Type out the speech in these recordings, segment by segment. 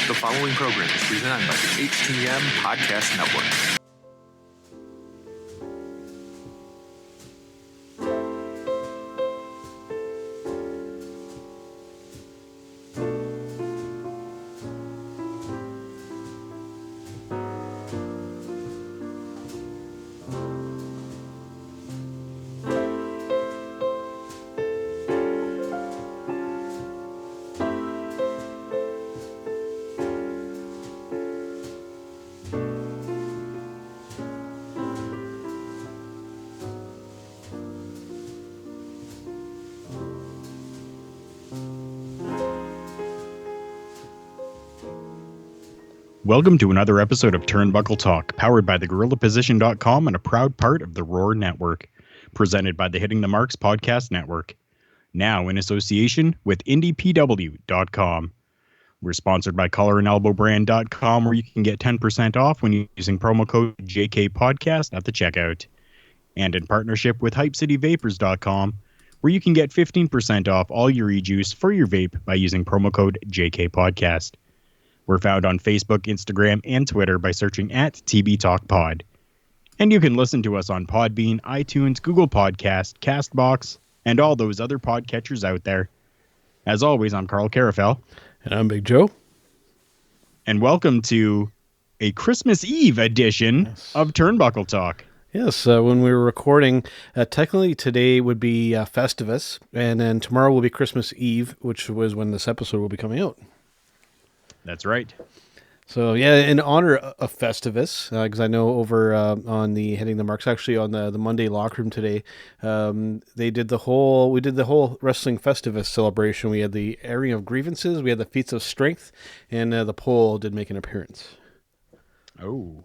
The following program is presented by the HTM Podcast Network. Welcome to another episode of Turnbuckle Talk, powered by thegorillaposition.com and a proud part of the Roar Network, presented by the Hitting the Marks Podcast Network, now in association with IndiePW.com. We're sponsored by collarandelbowbrand.com, where you can get 10% off when using promo code JKPodcast at the checkout, and in partnership with HypeCityVapors.com, where you can get 15% off all your e-juice for your vape by using promo code JKPodcast. We're found on Facebook, Instagram, and Twitter by searching at TB Talk Pod. And you can listen to us on Podbean, iTunes, Google Podcast, CastBox, and all those other podcatchers out there. As always, I'm Carl Carafel. And I'm Big Joe. And welcome to a Christmas Eve edition of Turnbuckle Talk. Yes, when we were recording, technically today would be Festivus, and then tomorrow will be Christmas Eve, which was when this episode will be coming out. That's right. So, yeah, in honor of Festivus, because I know over on the Hitting the Marks, actually on the Monday locker room today, we did the whole wrestling Festivus celebration. We had the airing of grievances, we had the feats of strength, and the poll did make an appearance. Oh.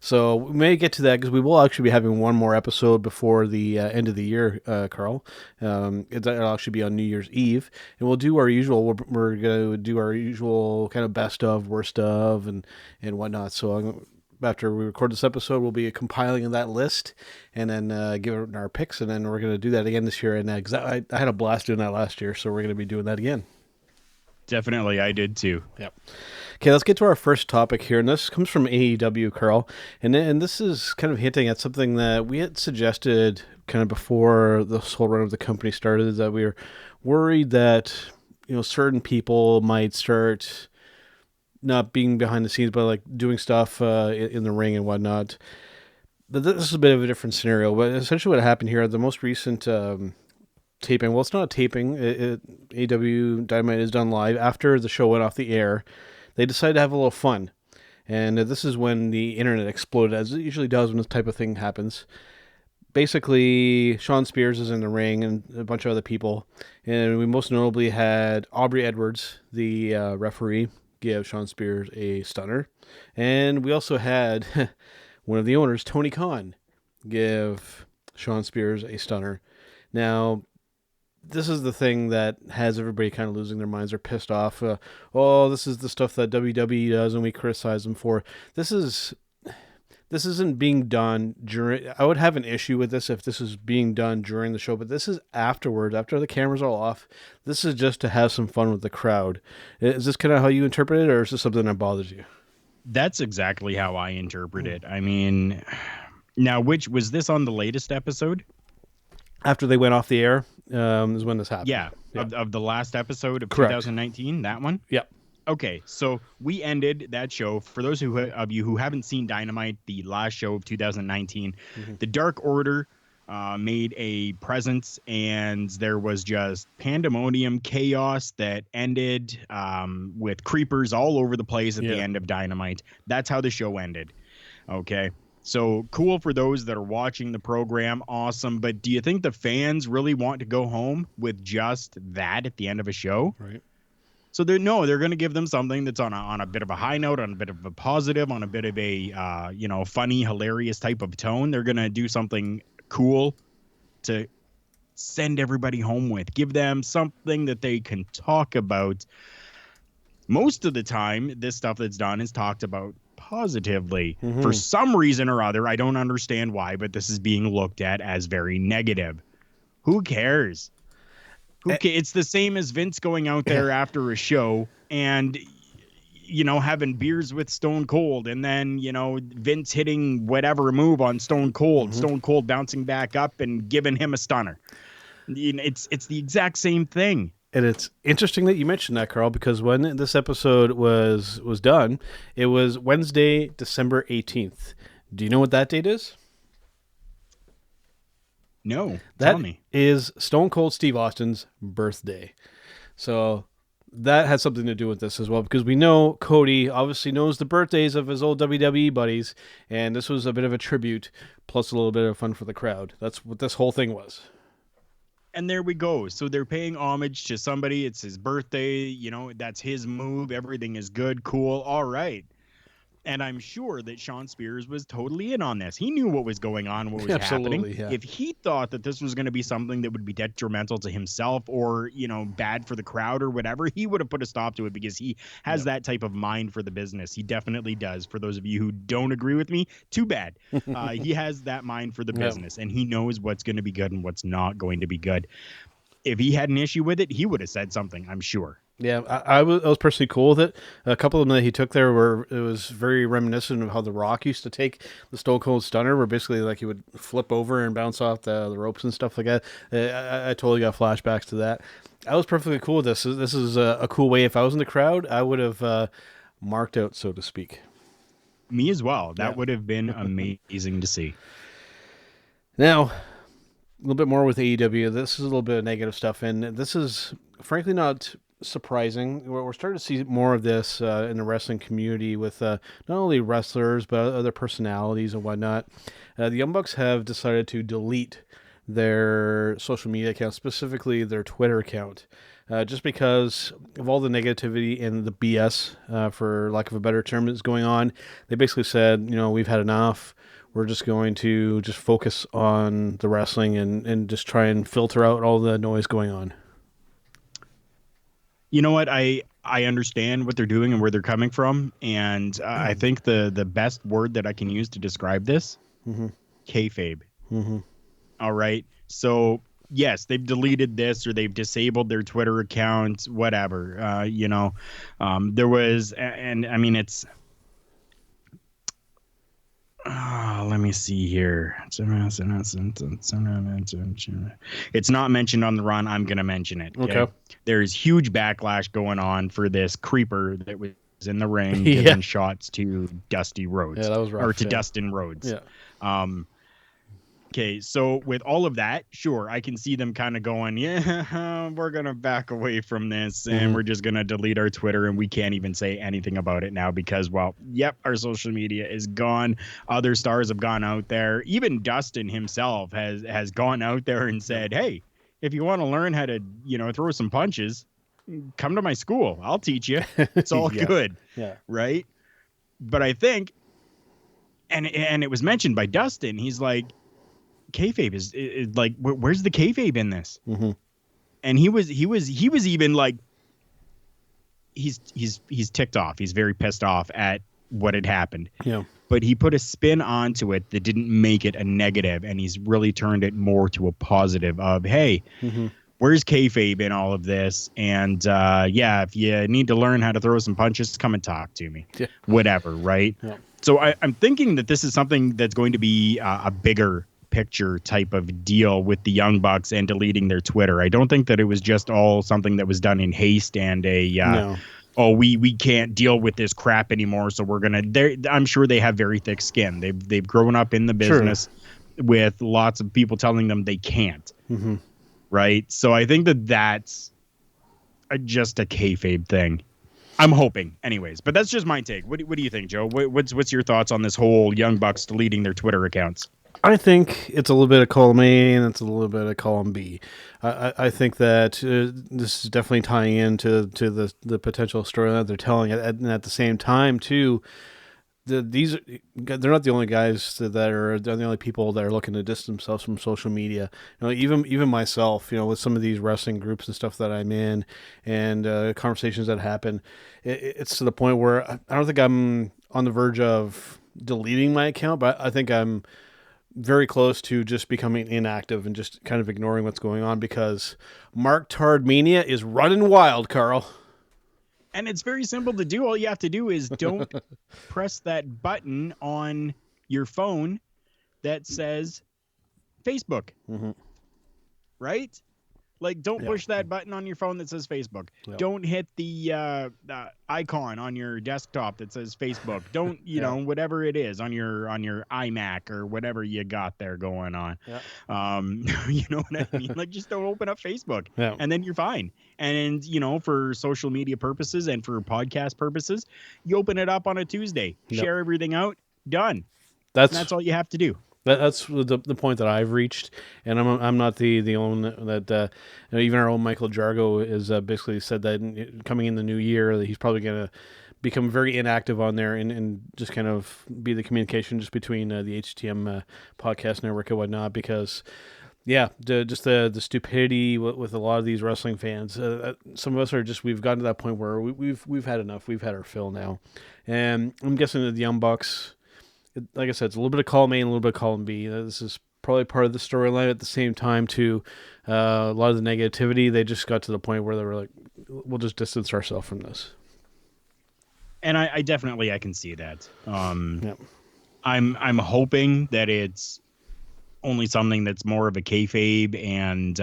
So we may get to that because we will actually be having one more episode before the end of the year, Carl. It'll actually be on New Year's Eve, and we'll do our usual. We're going to do our usual kind of best of, worst of, and whatnot. So after we record this episode, we'll be compiling that list and then giving our picks, and then we're going to do that again this year. And I had a blast doing that last year, so we're going to be doing that again. Definitely, I did too. Yep. Okay, let's get to our first topic here, and this comes from AEW, Carl, and this is kind of hinting at something that we had suggested kind of before this whole run of the company started, that we were worried that, certain people might start not being behind the scenes, but like doing stuff in the ring and whatnot. But this is a bit of a different scenario, but essentially what happened here, the most recent taping, well, it's not a taping, AEW Dynamite is done live. After the show went off the air, they decided to have a little fun. And this is when the internet exploded, as it usually does when this type of thing happens. Basically, Sean Spears is in the ring and a bunch of other people. And we most notably had Aubrey Edwards, the referee, give Sean Spears a stunner. And we also had one of the owners, Tony Khan, give Sean Spears a stunner. Now, this is the thing that has everybody kind of losing their minds. They're pissed off. This is the stuff that WWE does, and we criticize them for. This isn't being done during. I would have an issue with this if this is being done during the show, but this is afterwards, after the cameras are off. This is just to have some fun with the crowd. Is this kind of how you interpret it, or is this something that bothers you? That's exactly how I interpret it. I mean, now, was this on the latest episode? After they went off the air is when this happened. Yeah. Of the last episode of Correct. 2019, that one? Yep. Okay, so we ended that show. For those of you who haven't seen Dynamite, the last show of 2019, the Dark Order made a presence, and there was just pandemonium, chaos that ended with creepers all over the place at the end of Dynamite. That's how the show ended. Okay. So cool for those that are watching the program, awesome. But do you think the fans really want to go home with just that at the end of a show? Right. So they're going to give them something that's on a bit of a high note, on a bit of a positive, on a bit of a funny, hilarious type of tone. They're going to do something cool to send everybody home with. Give them something that they can talk about. Most of the time, this stuff that's done is talked about positively. For some reason or other, I don't understand why, but this is being looked at as very negative. Who cares? It's the same as Vince going out there after a show and having beers with Stone Cold, and then, Vince hitting whatever move on Stone Cold, Stone Cold bouncing back up and giving him a stunner. It's the exact same thing. And it's interesting that you mentioned that, Carl, because when this episode was done, it was Wednesday, December 18th. Do you know what that date is? No, tell me. That is Stone Cold Steve Austin's birthday. So that has something to do with this as well, because we know Cody obviously knows the birthdays of his old WWE buddies, and this was a bit of a tribute, plus a little bit of fun for the crowd. That's what this whole thing was. And there we go. So they're paying homage to somebody. It's his birthday. That's his move. Everything is good, cool, all right. And I'm sure that Sean Spears was totally in on this. He knew what was going on, what was happening. Yeah. If he thought that this was going to be something that would be detrimental to himself or, bad for the crowd or whatever, he would have put a stop to it, because he has that type of mind for the business. He definitely does. For those of you who don't agree with me, too bad. He has that mind for the business, and he knows what's going to be good and what's not going to be good. If he had an issue with it, he would have said something, I'm sure. Yeah, I was personally cool with it. A couple of them that he took there it was very reminiscent of how The Rock used to take the Stone Cold Stunner, where basically like he would flip over and bounce off the ropes and stuff like that. I totally got flashbacks to that. I was perfectly cool with this. This is a cool way. If I was in the crowd, I would have marked out, so to speak. Me as well. That would have been amazing to see. Now, a little bit more with AEW. This is a little bit of negative stuff, and this is frankly not surprising. We're starting to see more of this in the wrestling community with not only wrestlers but other personalities and whatnot. The Young Bucks have decided to delete their social media account, specifically their Twitter account, just because of all the negativity and the BS, for lack of a better term, that's going on. They basically said, we've had enough. We're just going to just focus on the wrestling and just try and filter out all the noise going on. You know what? I understand what they're doing and where they're coming from, and I think the best word that I can use to describe this, kayfabe. All right. So yes, they've deleted this or they've disabled their Twitter account, whatever. There was, and I mean it's. Let me see here. It's not mentioned on the run. I'm going to mention it. Okay. There's huge backlash going on for this creeper that was in the ring giving shots to Dusty Rhodes. Yeah, that was rough. Or to Dustin Rhodes. Yeah. Okay, so with all of that, sure, I can see them kind of going, we're going to back away from this and we're just going to delete our Twitter and we can't even say anything about it now because, our social media is gone. Other stars have gone out there. Even Dustin himself has gone out there and said, hey, if you want to learn how to, throw some punches, come to my school. I'll teach you. It's all good. Yeah. Right? But I think, and it was mentioned by Dustin, he's like, kayfabe is like, where's the kayfabe in this? And he was even like, he's ticked off. He's very pissed off at what had happened. Yeah. But he put a spin onto it that didn't make it a negative, and he's really turned it more to a positive of, hey, where's kayfabe in all of this? And if you need to learn how to throw some punches, come and talk to me. Yeah. Whatever, right? Yeah. So I'm thinking that this is something that's going to be a bigger picture type of deal with the Young Bucks and deleting their Twitter. I don't think that it was just all something that was done in haste and we can't deal with this crap anymore, so we're gonna. I'm sure they have very thick skin. They've grown up in the business with lots of people telling them they can't. Right. So I think that's just a kayfabe thing. I'm hoping, anyways. But that's just my take. What do you think, Joe? What's your thoughts on this whole Young Bucks deleting their Twitter accounts? I think it's a little bit of column A and it's a little bit of column B. I think that this is definitely tying into the potential story that they're telling. And at the same time, too, they're not the only guys they're the only people that are looking to distance themselves from social media. Even myself, with some of these wrestling groups and stuff that I'm in, and conversations that happen, it's to the point where I don't think I'm on the verge of deleting my account, but I think I'm very close to just becoming inactive and just kind of ignoring what's going on because Mark Tard Mania is running wild, Carl. And it's very simple to do. All you have to do is don't press that button on your phone that says Facebook, right? Like, don't push that button on your phone that says Facebook. Yep. Don't hit the icon on your desktop that says Facebook. Don't, you know, whatever it is on your iMac or whatever you got there going on. You know what I mean? Like, just don't open up Facebook, and then you're fine. And, you know, for social media purposes and for podcast purposes, you open it up on a Tuesday, share everything out, done. That's all you have to do. That's the point that I've reached, and I'm not the only that you know, even our own Michael Jargo is basically said that coming in the new year that he's probably going to become very inactive on there and just kind of be the communication just between the HTM podcast network and whatnot, because just the stupidity with a lot of these wrestling fans. Some of us are just, we've gotten to that point where we've had enough. We've had our fill now, and I'm guessing that the Young Bucks, like I said, it's a little bit of column A and a little bit of column B. This is probably part of the storyline. At the same time, too, a lot of the negativity, they just got to the point where they were like, we'll just distance ourselves from this. And I definitely, I can see that. I'm hoping that it's only something that's more of a kayfabe, and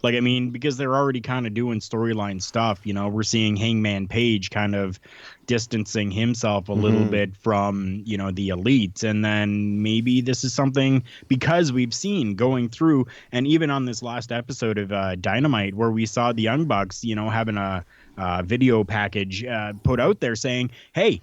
like, I mean, because they're already kind of doing storyline stuff, you know, we're seeing Hangman Page kind of distancing himself a little bit from, you know, the Elite, and then maybe this is something, because we've seen going through, and even on this last episode of Dynamite, where we saw the Young Bucks, you know, having a video package put out there saying, hey,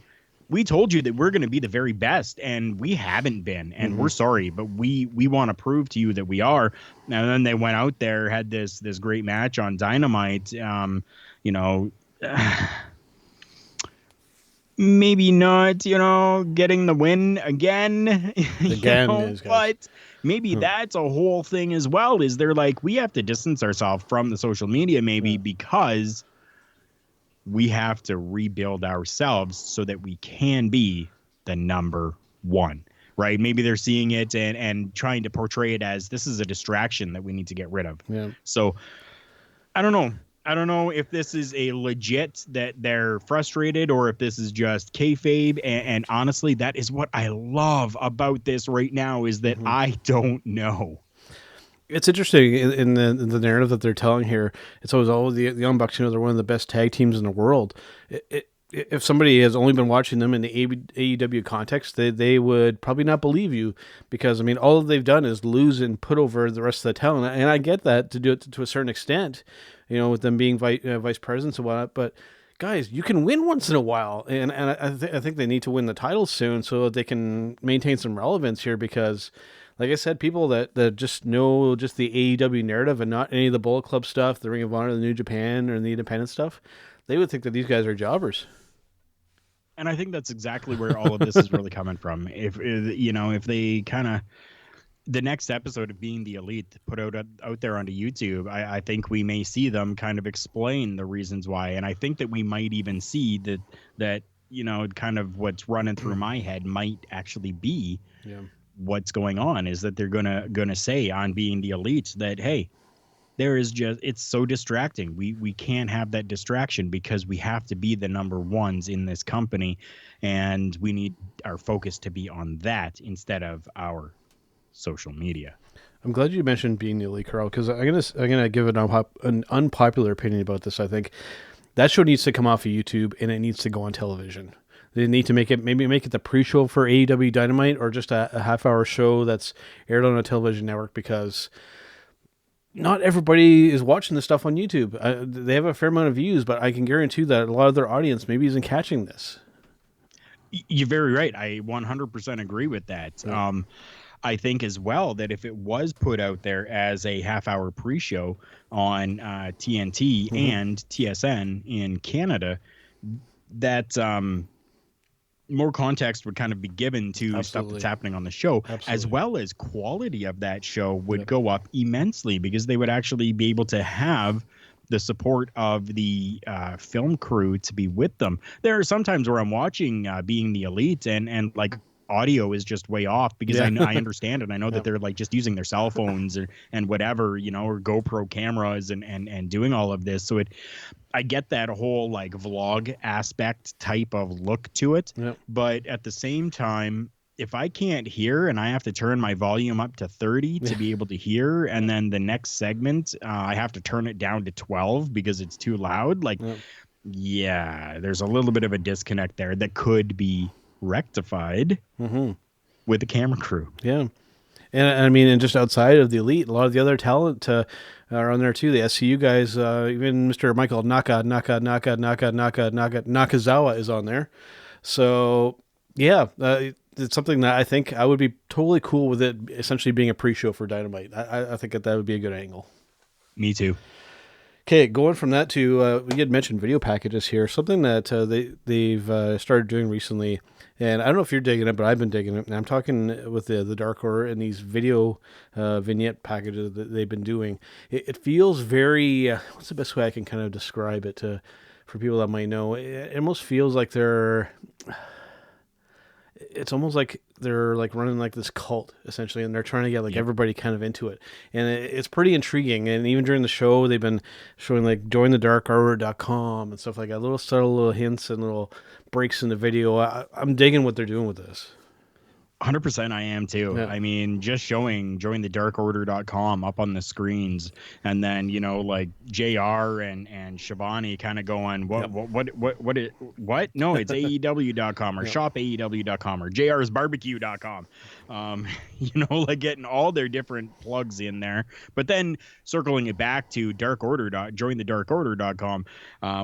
we told you that we're going to be the very best, and we haven't been, and we're sorry, but we want to prove to you that we are. And then they went out there, had this great match on Dynamite. You know, maybe not, you know, getting the win again, but maybe that's a whole thing as well. Is they're like, we have to distance ourselves from the social media, maybe because we have to rebuild ourselves so that we can be the number one, right? Maybe they're seeing it and trying to portray it as this is a distraction that we need to get rid of. So I don't know. I don't know if this is a legit that they're frustrated or if this is just kayfabe. And honestly, that is what I love about this right now, is that I don't know. It's interesting in the narrative that they're telling here. It's always, the Young Bucks, you know, they're one of the best tag teams in the world. If somebody has only been watching them in the AEW context, they would probably not believe you, because, I mean, all they've done is lose and put over the rest of the talent. And I get that to do it to a certain extent, you know, with them being vice presidents and whatnot. But guys, you can win once in a while, and I think they need to win the titles soon so that they can maintain some relevance here, because, like I said, people that just know just the AEW narrative and not any of the Bullet Club stuff, the Ring of Honor, the New Japan, or the independent stuff, they would think that these guys are jobbers. And I think that's exactly where all of this is really coming from. If they kind of, the next episode of Being the Elite put out there onto YouTube, I think we may see them kind of explain the reasons why. And I think that we might even see that you know, kind of what's running through my head might actually be what's going on, is that they're gonna say on Being the Elite that, hey, there is just, it's so distracting. We can't have that distraction because we have to be the number ones in this company, and we need our focus to be on that instead of our social media. I'm glad you mentioned Being the Elite, Carl, because I'm gonna give an unpopular opinion about this. I think that show needs to come off of YouTube and it needs to go on television. They need to make it the pre-show for AEW Dynamite, or just a half-hour show that's aired on a television network, because not everybody is watching this stuff on YouTube. They have a fair amount of views, but I can guarantee that a lot of their audience maybe isn't catching this. You're very right. I 100% agree with that. Yeah. I think as well that if it was put out there as a half-hour pre-show on TNT and TSN in Canada, that more context would kind of be given to stuff that's happening on the show, as well as quality of that show would go up immensely, because they would actually be able to have the support of the film crew to be with them. There are some times where I'm watching Being the Elite and like audio is just way off because I understand it. I know that Yep. they're like just using their cell phones and whatever, or GoPro cameras and doing all of this. So I get that whole like vlog aspect type of look to it. Yep. But at the same time, if I can't hear and I have to turn my volume up to 30 to be able to hear, and then the next segment, I have to turn it down to 12 because it's too loud. Like, there's a little bit of a disconnect there that could be rectified with the camera crew. Yeah. And I mean, and just outside of the elite, a lot of the other talent are on there too. The SCU guys, even Mr. Michael Nakazawa is on there. So yeah, it's something that I think I would be totally cool with it essentially being a pre-show for Dynamite. I think that would be a good angle. Me too. Okay, going from that to, we had mentioned video packages here, something that they've started doing recently. And I don't know if you're digging it, but I've been digging it. And I'm talking with the Dark Order and these video vignette packages that they've been doing. It feels very, what's the best way I can kind of describe it for people that might know? It almost feels like it's almost like they're like running like this cult essentially, and they're trying to get like everybody kind of into it, and it's pretty intriguing. And even during the show, they've been showing like jointhedarkorder.com and stuff like that, little subtle little hints and little breaks in the video. I'm digging what they're doing with this. 100% I am too. Yeah. I mean, just showing jointhedarkorder.com up on the screens, and then like JR and Shivani kind of going what no, it's AEW.com or shopaew.com or jrsbarbecue.com. Like getting all their different plugs in there, but then circling it back to jointhedarkorder.com.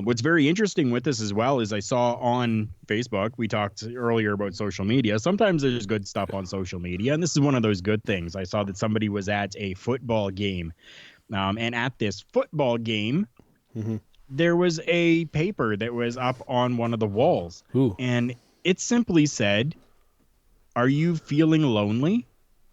What's very interesting with this as well is I saw on Facebook, we talked earlier about social media. Sometimes there's good stuff on social media, and this is one of those good things. I saw that somebody was at a football game, and at this football game, there was a paper that was up on one of the walls. Ooh. And it simply said, "Are you feeling lonely?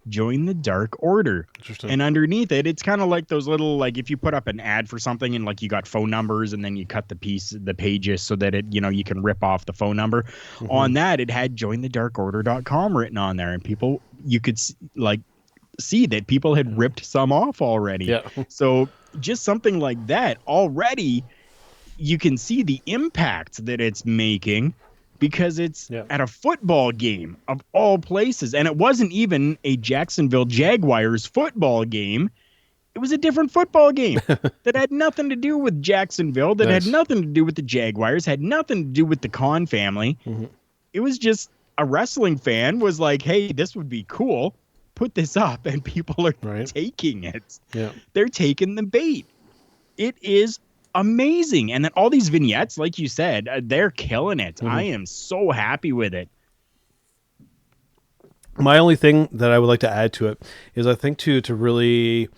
Join the Dark Order." Interesting. And underneath it, it's kind of like those little, like if you put up an ad for something and like you got phone numbers and then you cut the pages so that it, you can rip off the phone number. On that, it had jointhedarkorder.com written on there, and people, you could see that people had ripped some off already. Yeah. So just something like that already, you can see the impact that it's making, because it's at a football game of all places. And it wasn't even a Jacksonville Jaguars football game. It was a different football game that had nothing to do with Jacksonville, that had nothing to do with the Jaguars, had nothing to do with the Khan family. It was just a wrestling fan was like, hey, this would be cool. Put this up, and people are taking it. Yeah. They're taking the bait. It is amazing. And then all these vignettes, like you said, they're killing it. I am so happy with it. My only thing that I would like to add to it is I think to really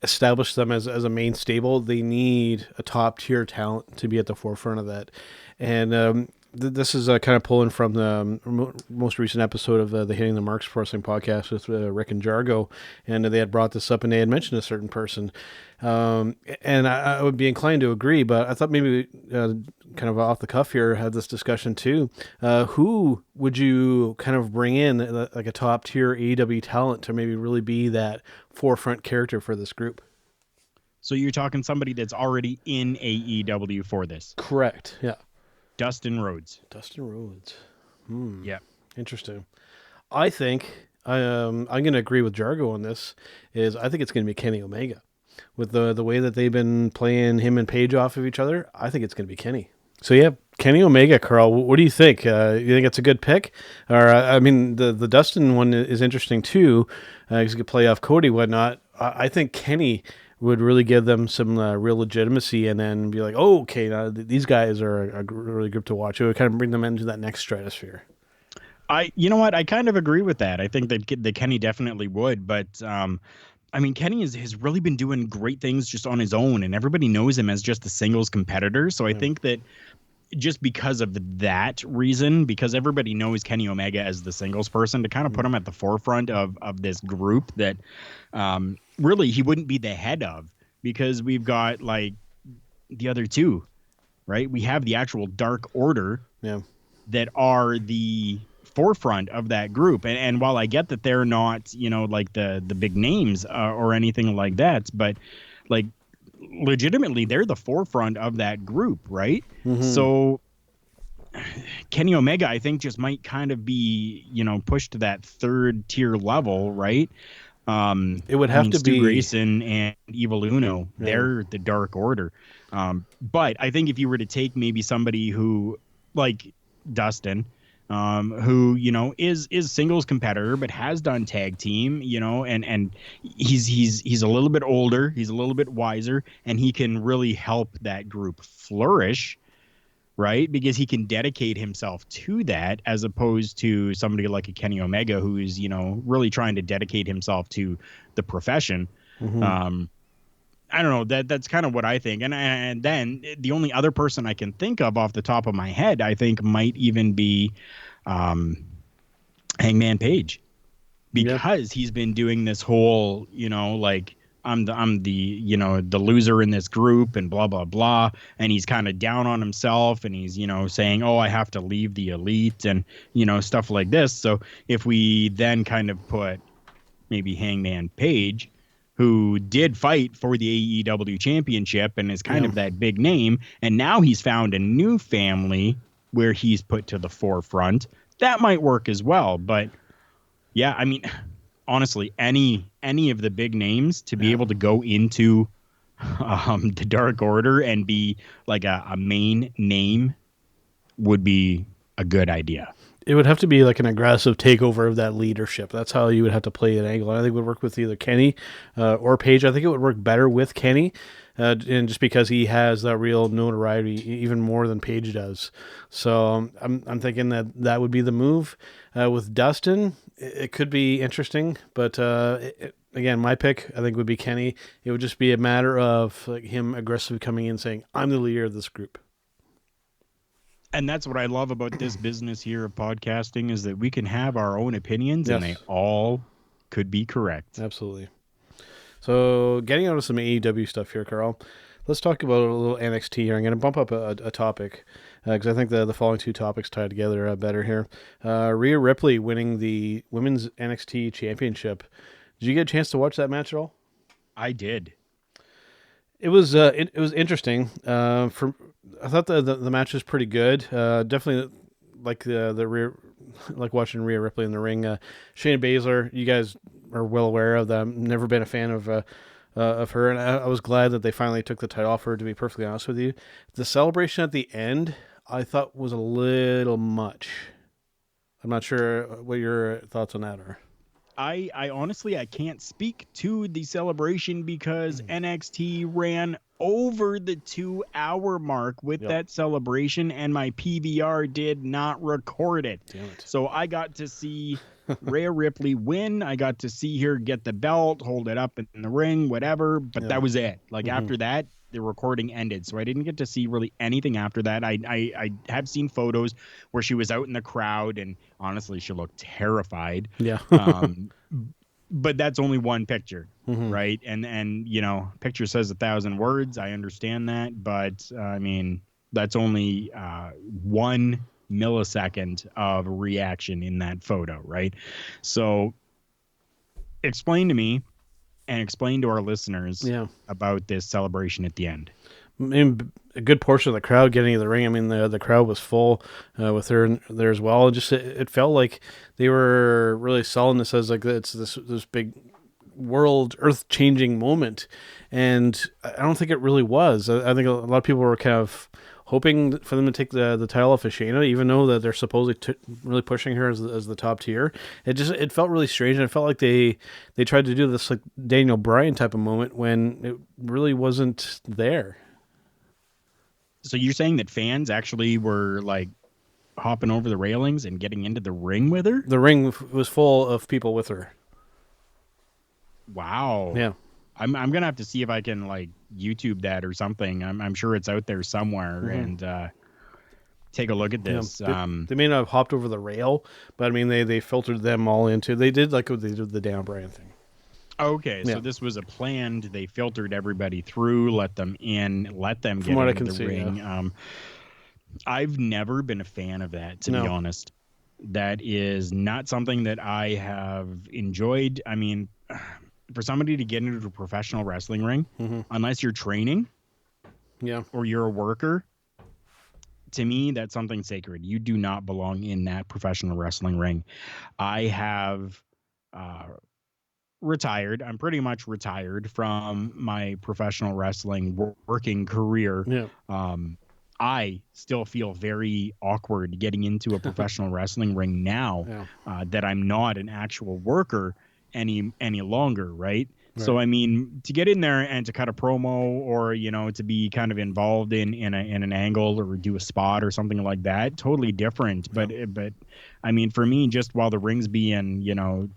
establish them as a main stable, they need a top tier talent to be at the forefront of that. And this is kind of pulling from the most recent episode of the Hitting the Marks Wrestling podcast with Rick and Jargo, and they had brought this up and they had mentioned a certain person. And I would be inclined to agree, but I thought maybe kind of off the cuff here, had this discussion too. Who would you kind of bring in like a top tier AEW talent to maybe really be that forefront character for this group? So you're talking somebody that's already in AEW for this? Correct. Yeah. Dustin Rhodes. Yeah. Interesting. I think I'm going to agree with Jargo on this. I think it's going to be Kenny Omega. With the way that they've been playing him and Paige off of each other, I think it's going to be Kenny. So yeah, Kenny Omega, Carl. What do you think? You think it's a good pick? Or I mean, the Dustin one is interesting too. Because he could play off Cody, whatnot. I think Kenny would really give them some real legitimacy, and then be like, oh, okay, now these guys are a really group to watch. It would kind of bring them into that next stratosphere. You know what? I kind of agree with that. I think that Kenny definitely would, but I mean, Kenny has really been doing great things just on his own, and everybody knows him as just a singles competitor. So I think that just because of that reason, because everybody knows Kenny Omega as the singles person, to kind of put him at the forefront of this group that really he wouldn't be the head of, because we've got like the other two, right? We have the actual Dark Order that are the forefront of that group. And while I get that they're not, like the big names or anything like that, but like legitimately they're the forefront of that group, right? So Kenny Omega, I think, just might kind of be, pushed to that third tier level, right? It would have to Stu be Grayson and Evil Uno. Yeah. They're the Dark Order. But I think if you were to take maybe somebody who, like Dustin, who is singles competitor but has done tag team, and he's a little bit older, he's a little bit wiser, and he can really help that group flourish. Right, because he can dedicate himself to that, as opposed to somebody like a Kenny Omega, who's really trying to dedicate himself to the profession. I don't know, that's kind of what I think. And then the only other person I can think of off the top of my head, I think might even be Hangman Page, because he's been doing this whole, like, I'm the loser in this group and blah, blah, blah. And he's kind of down on himself, and he's, saying, oh, I have to leave the elite and, stuff like this. So if we then kind of put maybe Hangman Page, who did fight for the AEW championship and is kind of that big name, and now he's found a new family where he's put to the forefront, that might work as well. But yeah, I mean, honestly, any of the big names to be able to go into the Dark Order and be like a main name would be a good idea. It would have to be like an aggressive takeover of that leadership. That's how you would have to play an angle. I think it would work with either Kenny or Page. I think it would work better with Kenny, and just because he has that real notoriety even more than Page does. So I'm thinking that would be the move. With Dustin, it could be interesting, but again, my pick I think would be Kenny. It would just be a matter of like him aggressively coming in saying, "I'm the leader of this group." And that's what I love about this business here of podcasting, is that we can have our own opinions and they all could be correct. Absolutely. So getting out of some AEW stuff here, Carl, let's talk about a little NXT here. I'm going to bump up a topic because I think the following two topics tie together better here. Rhea Ripley winning the Women's NXT Championship. Did you get a chance to watch that match at all? I did. It was interesting. I thought the match was pretty good. Definitely like like watching Rhea Ripley in the ring. Shayna Baszler, you guys are well aware of them. Never been a fan of her, and I was glad that they finally took the title off her. To be perfectly honest with you, the celebration at the end I thought was a little much. I'm not sure what your thoughts on that are. I honestly, I can't speak to the celebration because NXT ran over the 2-hour mark with that celebration, and my PVR did not record it. Damn it. So I got to see Rhea Ripley win. I got to see her get the belt, hold it up in the ring, whatever. But that was it. Like after that, the recording ended. So I didn't get to see really anything after that. I have seen photos where she was out in the crowd, and honestly, she looked terrified. Yeah. But that's only one picture, right? And picture says 1,000 words. I understand that, but I mean, that's only 1 millisecond of reaction in that photo, right? So explain to me and explain to our listeners about this celebration at the end. I mean, a good portion of the crowd getting to the ring. I mean, the crowd was full with her there as well. It felt like they were really selling this as like it's this big world earth-changing moment, and I don't think it really was. I think a lot of people were kind of hoping for them to take the title off of Shayna, even though that they're supposedly really pushing her as the top tier. It felt really strange, and it felt like they tried to do this like Daniel Bryan type of moment when it really wasn't there. So you're saying that fans actually were like hopping over the railings and getting into the ring with her? The ring was full of people with her. Wow. Yeah. I'm gonna have to see if I can like YouTube that or something. I'm sure it's out there somewhere, and take a look at this. They may not have hopped over the rail, but I mean they filtered them all into. They did like what they did with the Dan Bryan thing. Okay, so this was a planned. They filtered everybody through, let them in, let them get into the ring. I've never been a fan of that, to be honest. That is not something that I have enjoyed. I mean, for somebody to get into a professional wrestling ring, unless you're training or you're a worker, to me, that's something sacred. You do not belong in that professional wrestling ring. I have retired. I'm pretty much retired from my professional wrestling working career. I still feel very awkward getting into a professional wrestling ring now that I'm not an actual worker any longer, right? So I mean, to get in there and to cut a promo, or to be kind of involved in an angle or do a spot or something like that, totally different. But I mean, for me, just while the ring's being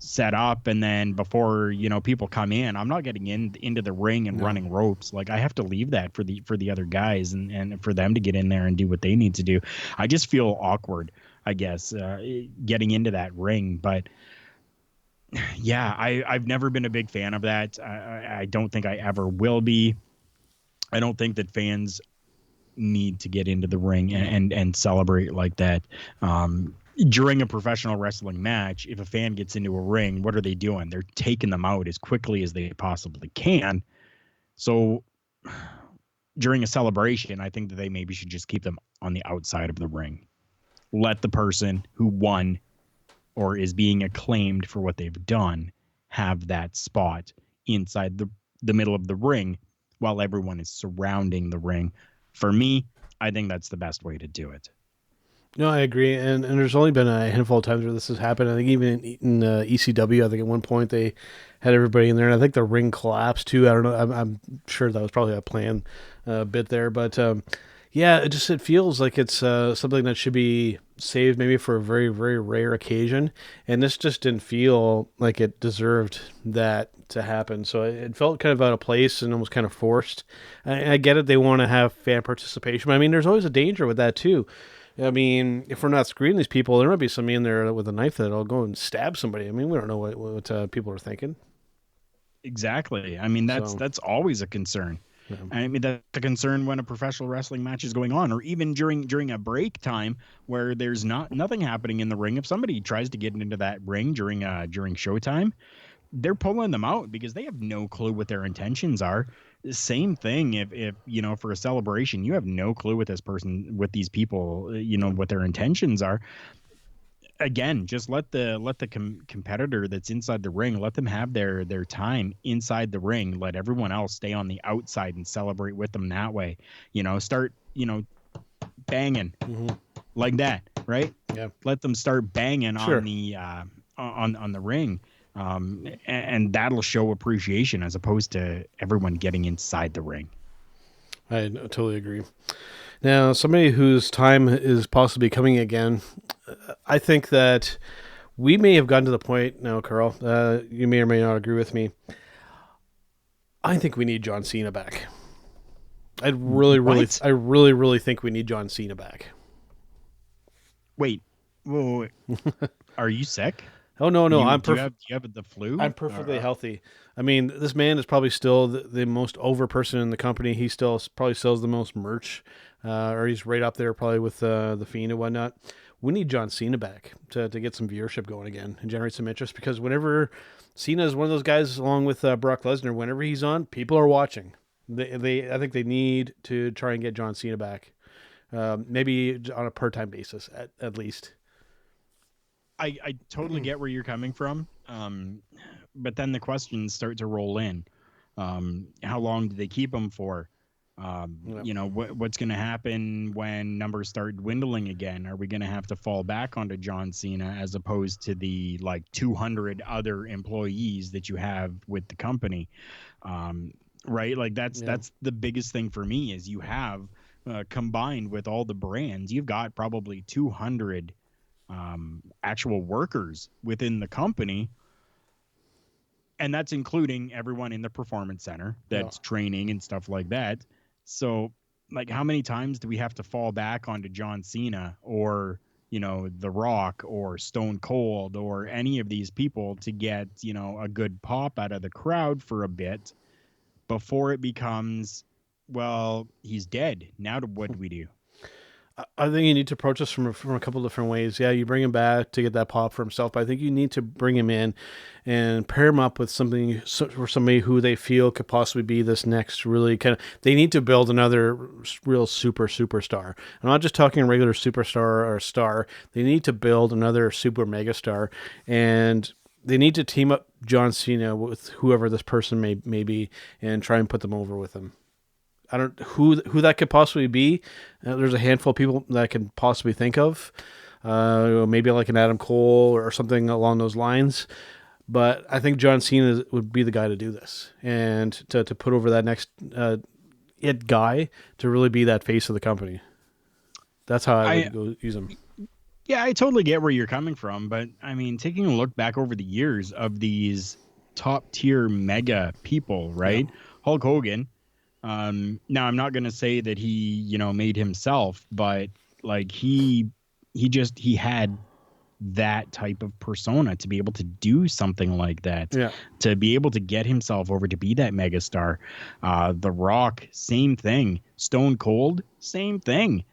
set up, and then before people come in, I'm not getting into the ring and running ropes. Like, I have to leave that for the other guys and for them to get in there and do what they need to do. I just feel awkward, I guess, getting into that ring. But yeah, I've never been a big fan of that. I don't think I ever will be. I don't think that fans need to get into the ring and celebrate like that. During a professional wrestling match, if a fan gets into a ring, what are they doing? They're taking them out as quickly as they possibly can. So during a celebration, I think that they maybe should just keep them on the outside of the ring. Let the person who won or is being acclaimed for what they've done have that spot inside the middle of the ring while everyone is surrounding the ring. For me, I think that's the best way to do it. No, I agree, and there's only been a handful of times where this has happened. I think even in ECW, I think at one point they had everybody in there, and I think the ring collapsed too. I don't know. I'm sure that was probably a plan bit there, but yeah, it feels like it's something that should be saved maybe for a very, very rare occasion, and this just didn't feel like it deserved that to happen. So it felt kind of out of place and almost kind of forced. I get it; they want to have fan participation, but I mean, there's always a danger with that too. I mean, if we're not screening these people, there might be somebody in there with a knife that'll go and stab somebody. I mean, we don't know what people are thinking. Exactly. I mean, that's always a concern. Yeah. I mean, that's a concern when a professional wrestling match is going on, or even during a break time where there's nothing happening in the ring. If somebody tries to get into that ring during showtime, they're pulling them out because they have no clue what their intentions are. Same thing if for a celebration, you have no clue with with these people, what their intentions are. Again, just let the competitor that's inside the ring, let them have their time inside the ring. Let everyone else stay on the outside and celebrate with them that way. Start banging like that, right? Yeah. Let them start banging on the on the ring. And that'll show appreciation as opposed to everyone getting inside the ring. I totally agree. Now, somebody whose time is possibly coming again, I think that we may have gotten to the point now, Carl, you may or may not agree with me. I think we need John Cena back. I really think we need John Cena back. Wait. Whoa. Are you sick? Oh, no. Do you have the flu? I'm perfectly healthy. I mean, this man is probably still the most over person in the company. He still probably sells the most merch, or he's right up there probably with the Fiend and whatnot. We need John Cena back to get some viewership going again and generate some interest, because whenever Cena is one of those guys, along with Brock Lesnar, whenever he's on, people are watching. I think they need to try and get John Cena back, maybe on a per-time basis at least. I totally get where you're coming from, but then the questions start to roll in. How long do they keep them for? What's going to happen when numbers start dwindling again? Are we going to have to fall back onto John Cena as opposed to the 200 other employees that you have with the company? Right? Like that's the biggest thing for me is you have combined with all the brands, you've got probably 200 actual workers within the company, and that's including everyone in the performance center that's training and stuff like that. So how many times do we have to fall back onto John Cena or The Rock or Stone Cold or any of these people to get a good pop out of the crowd for a bit before it becomes, well, he's dead now? What do we do? I think you need to approach this from a couple different ways. Yeah, you bring him back to get that pop for himself, but I think you need to bring him in and pair him up with somebody who they feel could possibly be this next really kind of. They need to build another real superstar. I'm not just talking regular superstar or star. They need to build another super mega star, and they need to team up John Cena with whoever this person may be and try and put them over with him. I don't who that could possibly be. There's a handful of people that I can possibly think of, maybe like an Adam Cole or something along those lines. But I think John Cena would be the guy to do this and to put over that next it guy to really be that face of the company. That's how I would go use him. Yeah, I totally get where you're coming from, but I mean, taking a look back over the years of these top tier mega people, right? Yeah. Hulk Hogan. Now I'm not going to say that he, made himself, but like he had that type of persona to be able to do something like that, to be able to get himself over to be that megastar. The Rock, same thing. Stone Cold, same thing,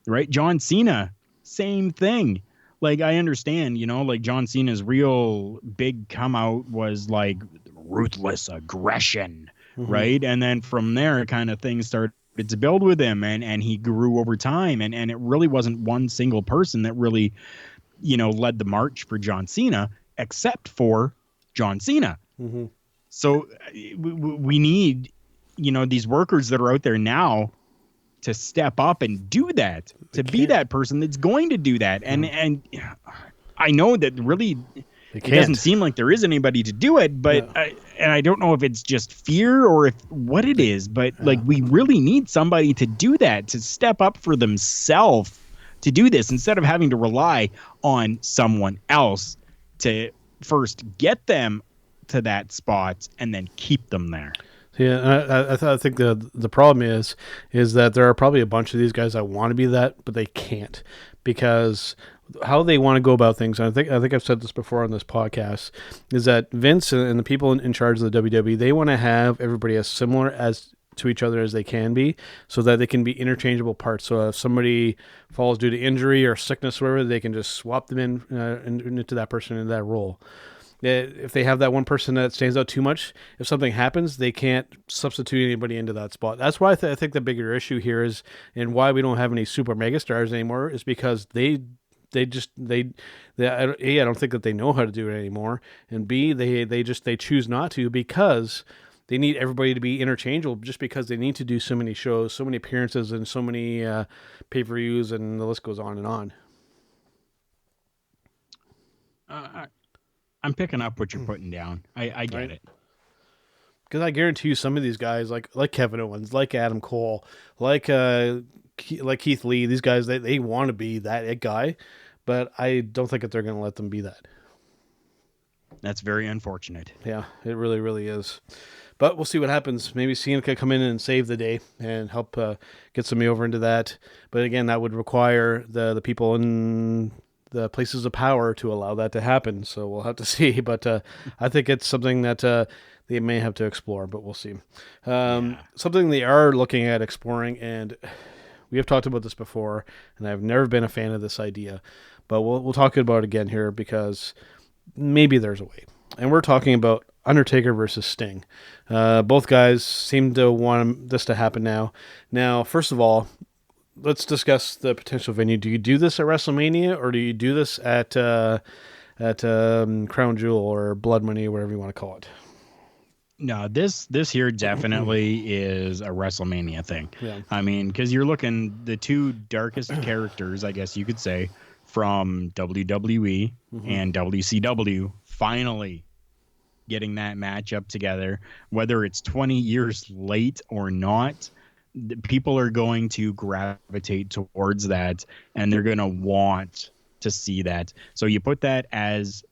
right? John Cena, same thing. Like, I understand, like John Cena's real big come out was like ruthless aggression. Right. And then from there, kind of things started to build with him and he grew over time. And it really wasn't one single person that really, led the march for John Cena, except for John Cena. Mm-hmm. So we need, these workers that are out there now to step up and do that, to be that person that's going to do that. And I know that really it doesn't seem like there is anybody to do it, but I don't know if it's just fear or what it is, but like we really need somebody to do that, to step up for themselves to do this instead of having to rely on someone else to first get them to that spot and then keep them there. Yeah, I think the problem is that there are probably a bunch of these guys that want to be that, but they can't because how they want to go about things. And I think I've said this before on this podcast is that Vince and the people in charge of the WWE, they want to have everybody as similar to each other as they can be so that they can be interchangeable parts. So if somebody falls due to injury or sickness or whatever, they can just swap them into that person in that role. If they have that one person that stands out too much, if something happens, they can't substitute anybody into that spot. That's why I think the bigger issue here is, and why we don't have any super mega stars anymore, is because A, I don't think that they know how to do it anymore, and B, they choose not to because they need everybody to be interchangeable just because they need to do so many shows, so many appearances, and so many pay-per-views, and the list goes on and on. I'm picking up what you're putting down. I get it. Because I guarantee you some of these guys, like Kevin Owens, like Adam Cole, like Keith Lee, these guys, they want to be that guy, but I don't think that they're going to let them be that. That's very unfortunate. Yeah, it really, really is. But we'll see what happens. Maybe Cena could come in and save the day and help get somebody over into that. But again, that would require the people in the places of power to allow that to happen. So we'll have to see. But I think it's something that they may have to explore, but we'll see. Something they are looking at exploring, and we have talked about this before, and I've never been a fan of this idea, but we'll talk about it again here because maybe there's a way. And we're talking about Undertaker versus Sting. Both guys seem to want this to happen now. Now, first of all, let's discuss the potential venue. Do you do this at WrestleMania, or do you do this at Crown Jewel or Blood Money, or whatever you want to call it? No, this here definitely is a WrestleMania thing. Yeah. I mean, because you're looking the two darkest characters, I guess you could say, from WWE and WCW finally getting that matchup together. Whether it's 20 years late or not, people are going to gravitate towards that, and they're going to want to see that. So you put that as,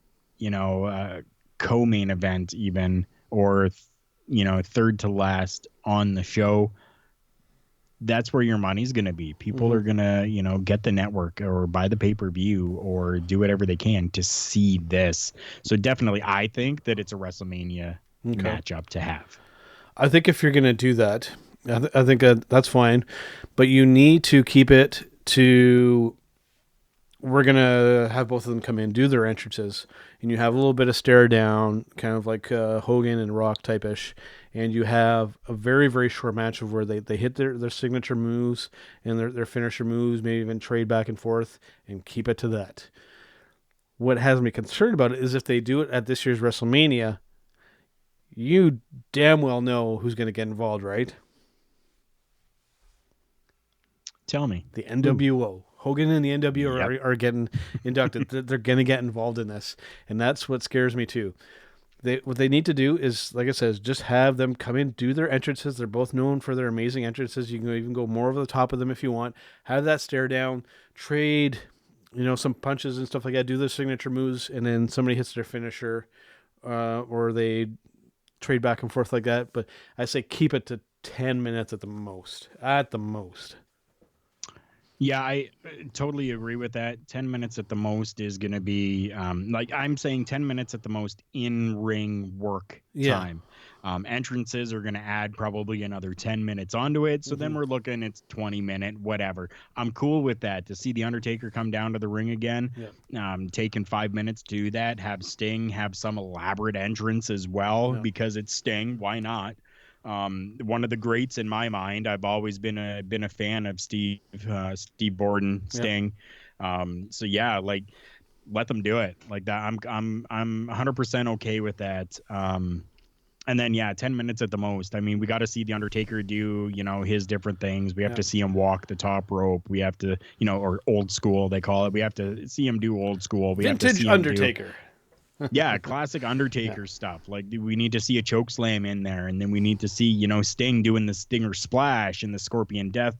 co-main event even, or, third to last on the show. That's where your money's going to be. People are going to, get the network or buy the pay-per-view or do whatever they can to see this. So definitely, I think that it's a WrestleMania matchup to have. I think if you're going to do that, I think that's fine, but you need to keep it to we're going to have both of them come in, do their entrances, and you have a little bit of stare down, kind of like Hogan and Rock type-ish, and you have a very, very short match of where they hit their signature moves and their finisher moves, maybe even trade back and forth, and keep it to that. What has me concerned about it is if they do it at this year's WrestleMania, you damn well know who's going to get involved, right? Tell me. The NWO. Hogan and the NWO Yep. are getting inducted. They're going to get involved in this. And that's what scares me too. What they need to do is, like I said, just have them come in, do their entrances. They're both known for their amazing entrances. You can even go more over the top of them if you want. Have that stare down, trade, some punches and stuff like that, do their signature moves, and then somebody hits their finisher, or they trade back and forth like that. But I say keep it to 10 minutes at the most. At the most. Yeah, I totally agree with that. 10 minutes at the most is going to be, I'm saying 10 minutes at the most in-ring work time. Entrances are going to add probably another 10 minutes onto it. So then we're looking, it's 20-minute, whatever. I'm cool with that. To see The Undertaker come down to the ring again, taking 5 minutes to do that, have Sting have some elaborate entrance as well, because it's Sting. Why not? One of the greats in my mind. I've always been a fan of Steve Borden, Sting. So yeah, like let them do it like that. I'm 100% okay with that. And then 10 minutes at the most. I mean, we got to see the Undertaker do his different things. We have to see him walk the top rope. We have to or old school they call it. We have to see him do old school. We have to see him Undertaker. Classic Undertaker stuff. Like we need to see a choke slam in there, and then we need to see Sting doing the Stinger splash and the Scorpion Death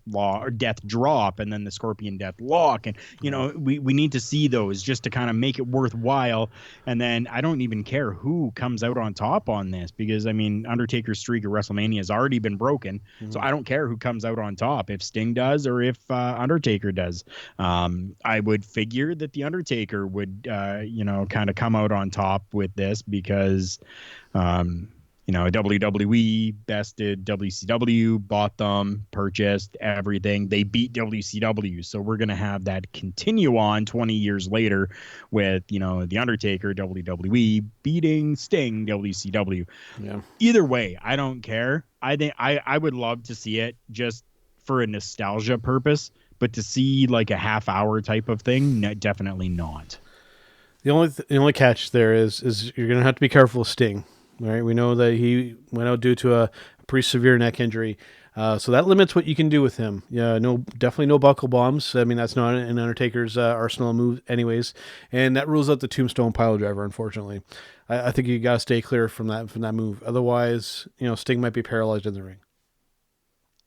drop, and then the Scorpion Death lock, and we need to see those just to kind of make it worthwhile. And then I don't even care who comes out on top on this, because I mean Undertaker's streak at WrestleMania has already been broken, so I don't care who comes out on top, if Sting does or if Undertaker does. I would figure that the Undertaker would kind of come out on top with this, because WWE bested WCW, bought them, purchased everything. They beat WCW, so we're gonna have that continue on 20 years later with the Undertaker, WWE beating Sting, WCW. Either way, I don't care. I think I would love to see it just for a nostalgia purpose, but to see like a half hour type of thing, no, definitely not. The only catch there is you're going to have to be careful with Sting. All right, we know that he went out due to a pretty severe neck injury, so that limits what you can do with him. Definitely no buckle bombs. I mean, that's not in Undertaker's arsenal of moves, anyways, and that rules out the Tombstone Piledriver. Unfortunately, I think you got to stay clear from that move. Otherwise, Sting might be paralyzed in the ring.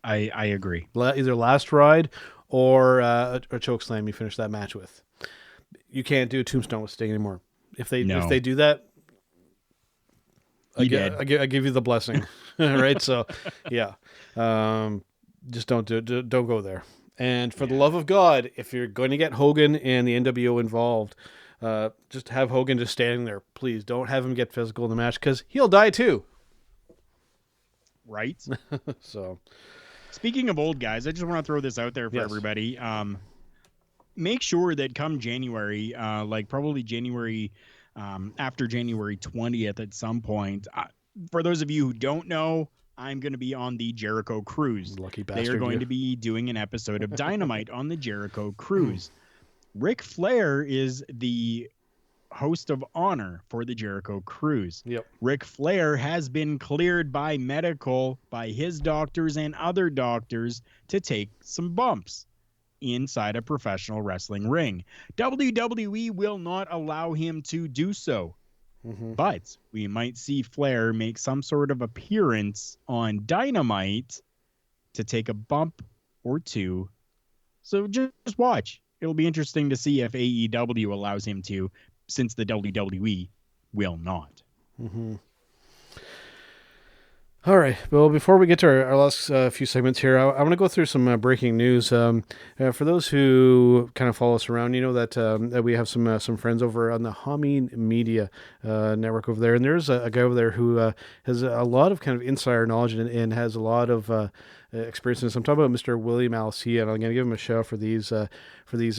I agree. Either last ride or a choke slam you finish that match with. You can't do a Tombstone with Sting anymore. If they do that, I give you the blessing, right? So, just don't do it. Don't go there. And for the love of God, if you're going to get Hogan and the NWO involved, just have Hogan just standing there. Please don't have him get physical in the match, because he'll die too. Right. So, speaking of old guys, I just want to throw this out there for everybody. Make sure that come January, like probably January, after January 20th at some point. For those of you who don't know, I'm going to be on the Jericho Cruise. Lucky bastard. They are going to be doing an episode of Dynamite on the Jericho Cruise. Ric Flair is the host of honor for the Jericho Cruise. Ric Flair has been cleared by his doctors and other doctors to take some bumps inside a professional wrestling ring. WWE will not allow him to do so. But we might see Flair make some sort of appearance on Dynamite to take a bump or two. So just watch. It'll be interesting to see if AEW allows him to, since the WWE will not. All right. Well, before we get to our last few segments here, I want to go through some breaking news. For those who kind of follow us around, that we have some friends over on the Hami Media network over there, and there's a guy over there who has a lot of kind of insider knowledge and has a lot of experiencing this. I'm talking about Mr. William Alcia, and I'm going to give him a shout for these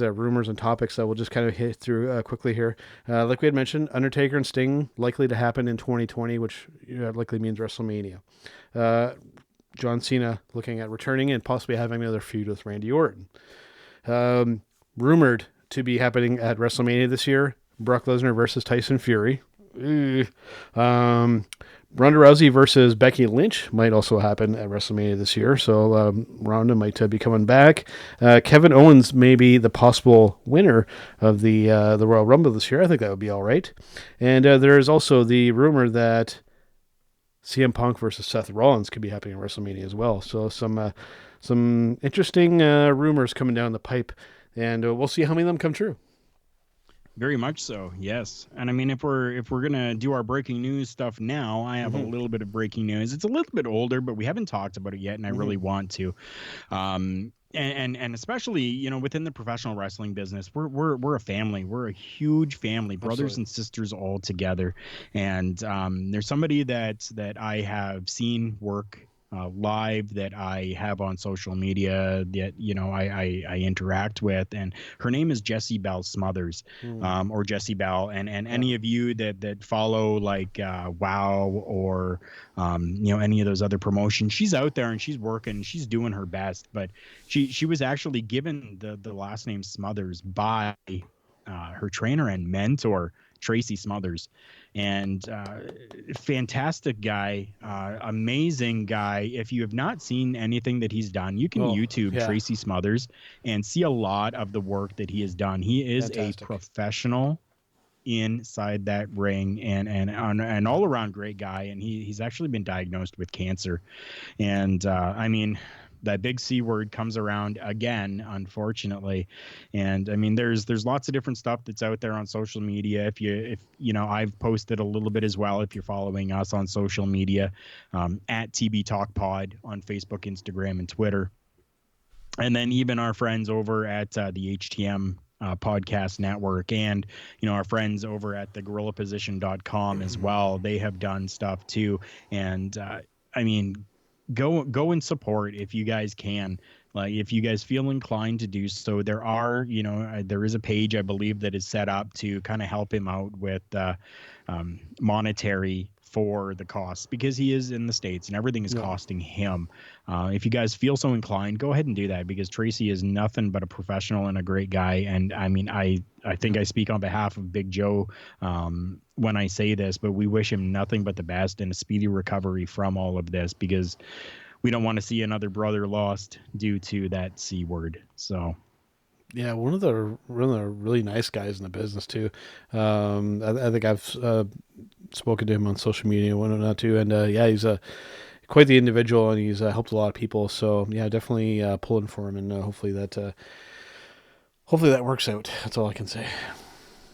rumors and topics that we'll just kind of hit through quickly here. Like we had mentioned, Undertaker and Sting likely to happen in 2020, which likely means WrestleMania. John Cena looking at returning and possibly having another feud with Randy Orton. Rumored to be happening at WrestleMania this year, Brock Lesnar versus Tyson Fury. Ronda Rousey versus Becky Lynch might also happen at WrestleMania this year, so Ronda might be coming back. Kevin Owens may be the possible winner of the Royal Rumble this year. I think that would be all right. And there is also the rumor that CM Punk versus Seth Rollins could be happening at WrestleMania as well. So some interesting rumors coming down the pipe, and we'll see how many of them come true. Very much so, yes. And I mean, if we're gonna do our breaking news stuff now, I have a little bit of breaking news. It's a little bit older, but we haven't talked about it yet, and I really want to. And especially, within the professional wrestling business, we're a family. We're a huge family, brothers and sisters all together. And there's somebody that I have seen work live, that I have on social media, that I interact with, and her name is Jessie Belle Smothers, or Jessie Belle, and any of you that follow like WoW or any of those other promotions, she's out there and she's working, she's doing her best. But she was actually given the last name Smothers by her trainer and mentor, Tracy Smothers. And fantastic guy, amazing guy. If you have not seen anything that he's done, you can YouTube Tracy Smothers and see a lot of the work that he has done. He is a professional inside that ring, and all around great guy. And he's actually been diagnosed with cancer. And I mean, that big C word comes around again, unfortunately. And I mean, there's lots of different stuff that's out there on social media. If I've posted a little bit as well, if you're following us on social media, at TB Talk Pod on Facebook, Instagram, and Twitter. And then even our friends over at the HTM podcast network, and our friends over at the GorillaPosition.com as well. They have done stuff too. And I mean, go and support if you guys can. Like, if you guys feel inclined to do so, there is a page, I believe, that is set up to kind of help him out with monetary for the costs, because he is in the States and everything is costing him. If you guys feel so inclined, go ahead and do that, because Tracy is nothing but a professional and a great guy. And I mean, I think I speak on behalf of Big Joe when I say this, but we wish him nothing but the best and a speedy recovery from all of this, because we don't want to see another brother lost due to that C word. So yeah, one of the really nice guys in the business too. I think I've spoken to him on social media and whatnot too, and he's quite the individual, and he's helped a lot of people. So yeah, definitely pulling for him, and hopefully that works out. That's all I can say.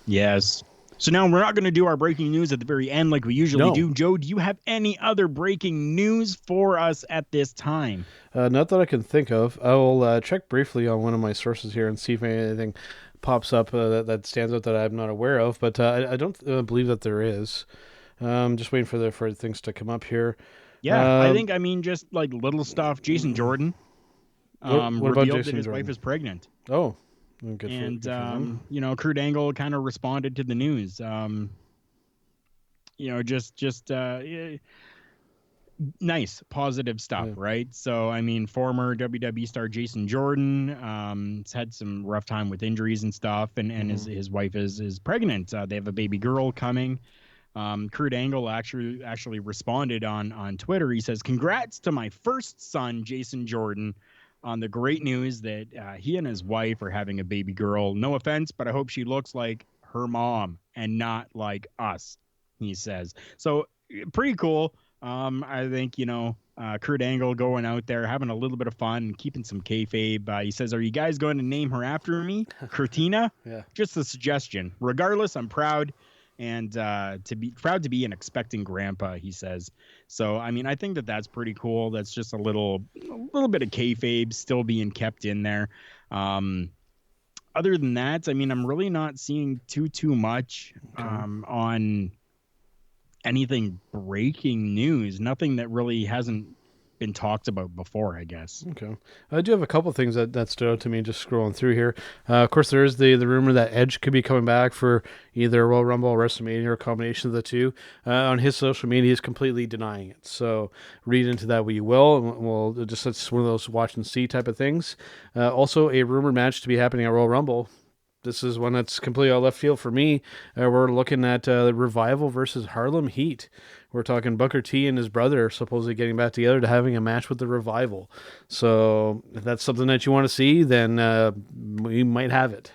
Yes. So now we're not going to do our breaking news at the very end like we usually do. Joe, do you have any other breaking news for us at this time? Not that I can think of. I will check briefly on one of my sources here and see if anything pops up that stands out that I'm not aware of. But I don't believe that there is. Just waiting for things to come up here. Yeah, I think, just like little stuff. Jason Jordan what about revealed Jason that his Jordan? wife is pregnant. Oh. Good and for him. Kurt Angle kind of responded to the news. Nice, positive stuff, right? So I mean, former WWE star Jason Jordan has had some rough time with injuries and stuff, and his wife is pregnant. They have a baby girl coming. Kurt Angle actually responded on Twitter. He says, "Congrats to my first son, Jason Jordan, on the great news that he and his wife are having a baby girl. No offense, but I hope she looks like her mom and not like us," he says. So pretty cool. I think, Kurt Angle going out there, having a little bit of fun and keeping some kayfabe. He says, "Are you guys going to name her after me? Kurtina?" Yeah. Just a suggestion. Regardless, I'm proud. And to be proud to be an expecting grandpa, he says. So, I mean, I think that's pretty cool. That's just a little bit of kayfabe still being kept in there. Other than that, I mean, I'm really not seeing too much on anything breaking news. Nothing that really hasn't been talked about before, I guess. Okay. I do have a couple things that stood out to me just scrolling through here. Of course, there is the rumor that Edge could be coming back for either Royal Rumble or WrestleMania or a combination of the two. On his social media, he's completely denying it. So read into that what you will. And we'll just, it's one of those watch and see type of things. Also, a rumored match to be happening at Royal Rumble. This is one that's completely out left field for me. We're looking at the Revival versus Harlem Heat. We're talking Booker T and his brother supposedly getting back together to having a match with the Revival. So if that's something that you want to see, then we might have it.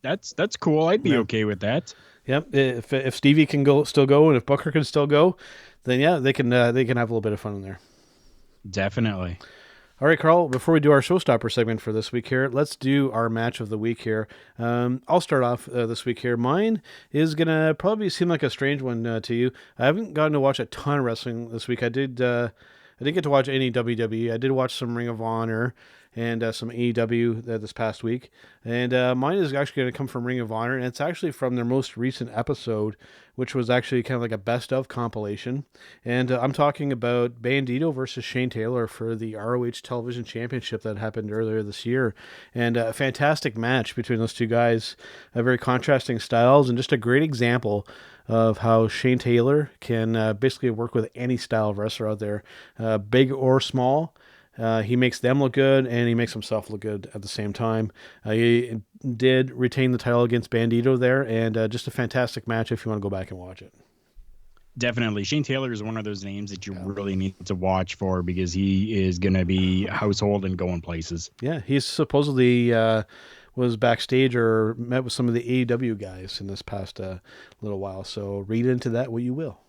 That's cool. I'd be okay with that. Yep. If Stevie can still go, and if Booker can still go, then yeah, they can have a little bit of fun in there. Definitely. All right, Carl, before we do our showstopper segment for this week here, let's do our match of the week here. I'll start off this week here. Mine is going to probably seem like a strange one to you. I haven't gotten to watch a ton of wrestling this week. I didn't get to watch any WWE. I did watch some Ring of Honor and some AEW this past week. And mine is actually going to come from Ring of Honor, and it's actually from their most recent episode, which was actually kind of like a best of compilation. And I'm talking about Bandito versus Shane Taylor for the ROH Television Championship that happened earlier this year. And a fantastic match between those two guys, very contrasting styles, and just a great example of how Shane Taylor can basically work with any style of wrestler out there, big or small. He makes them look good, and he makes himself look good at the same time. He did retain the title against Bandito there, and just a fantastic match if you want to go back and watch it. Definitely. Shane Taylor is one of those names that you really need to watch for, because he is going to be household and going places. Yeah, he's supposedly was backstage or met with some of the AEW guys in this past little while, so read into that what you will.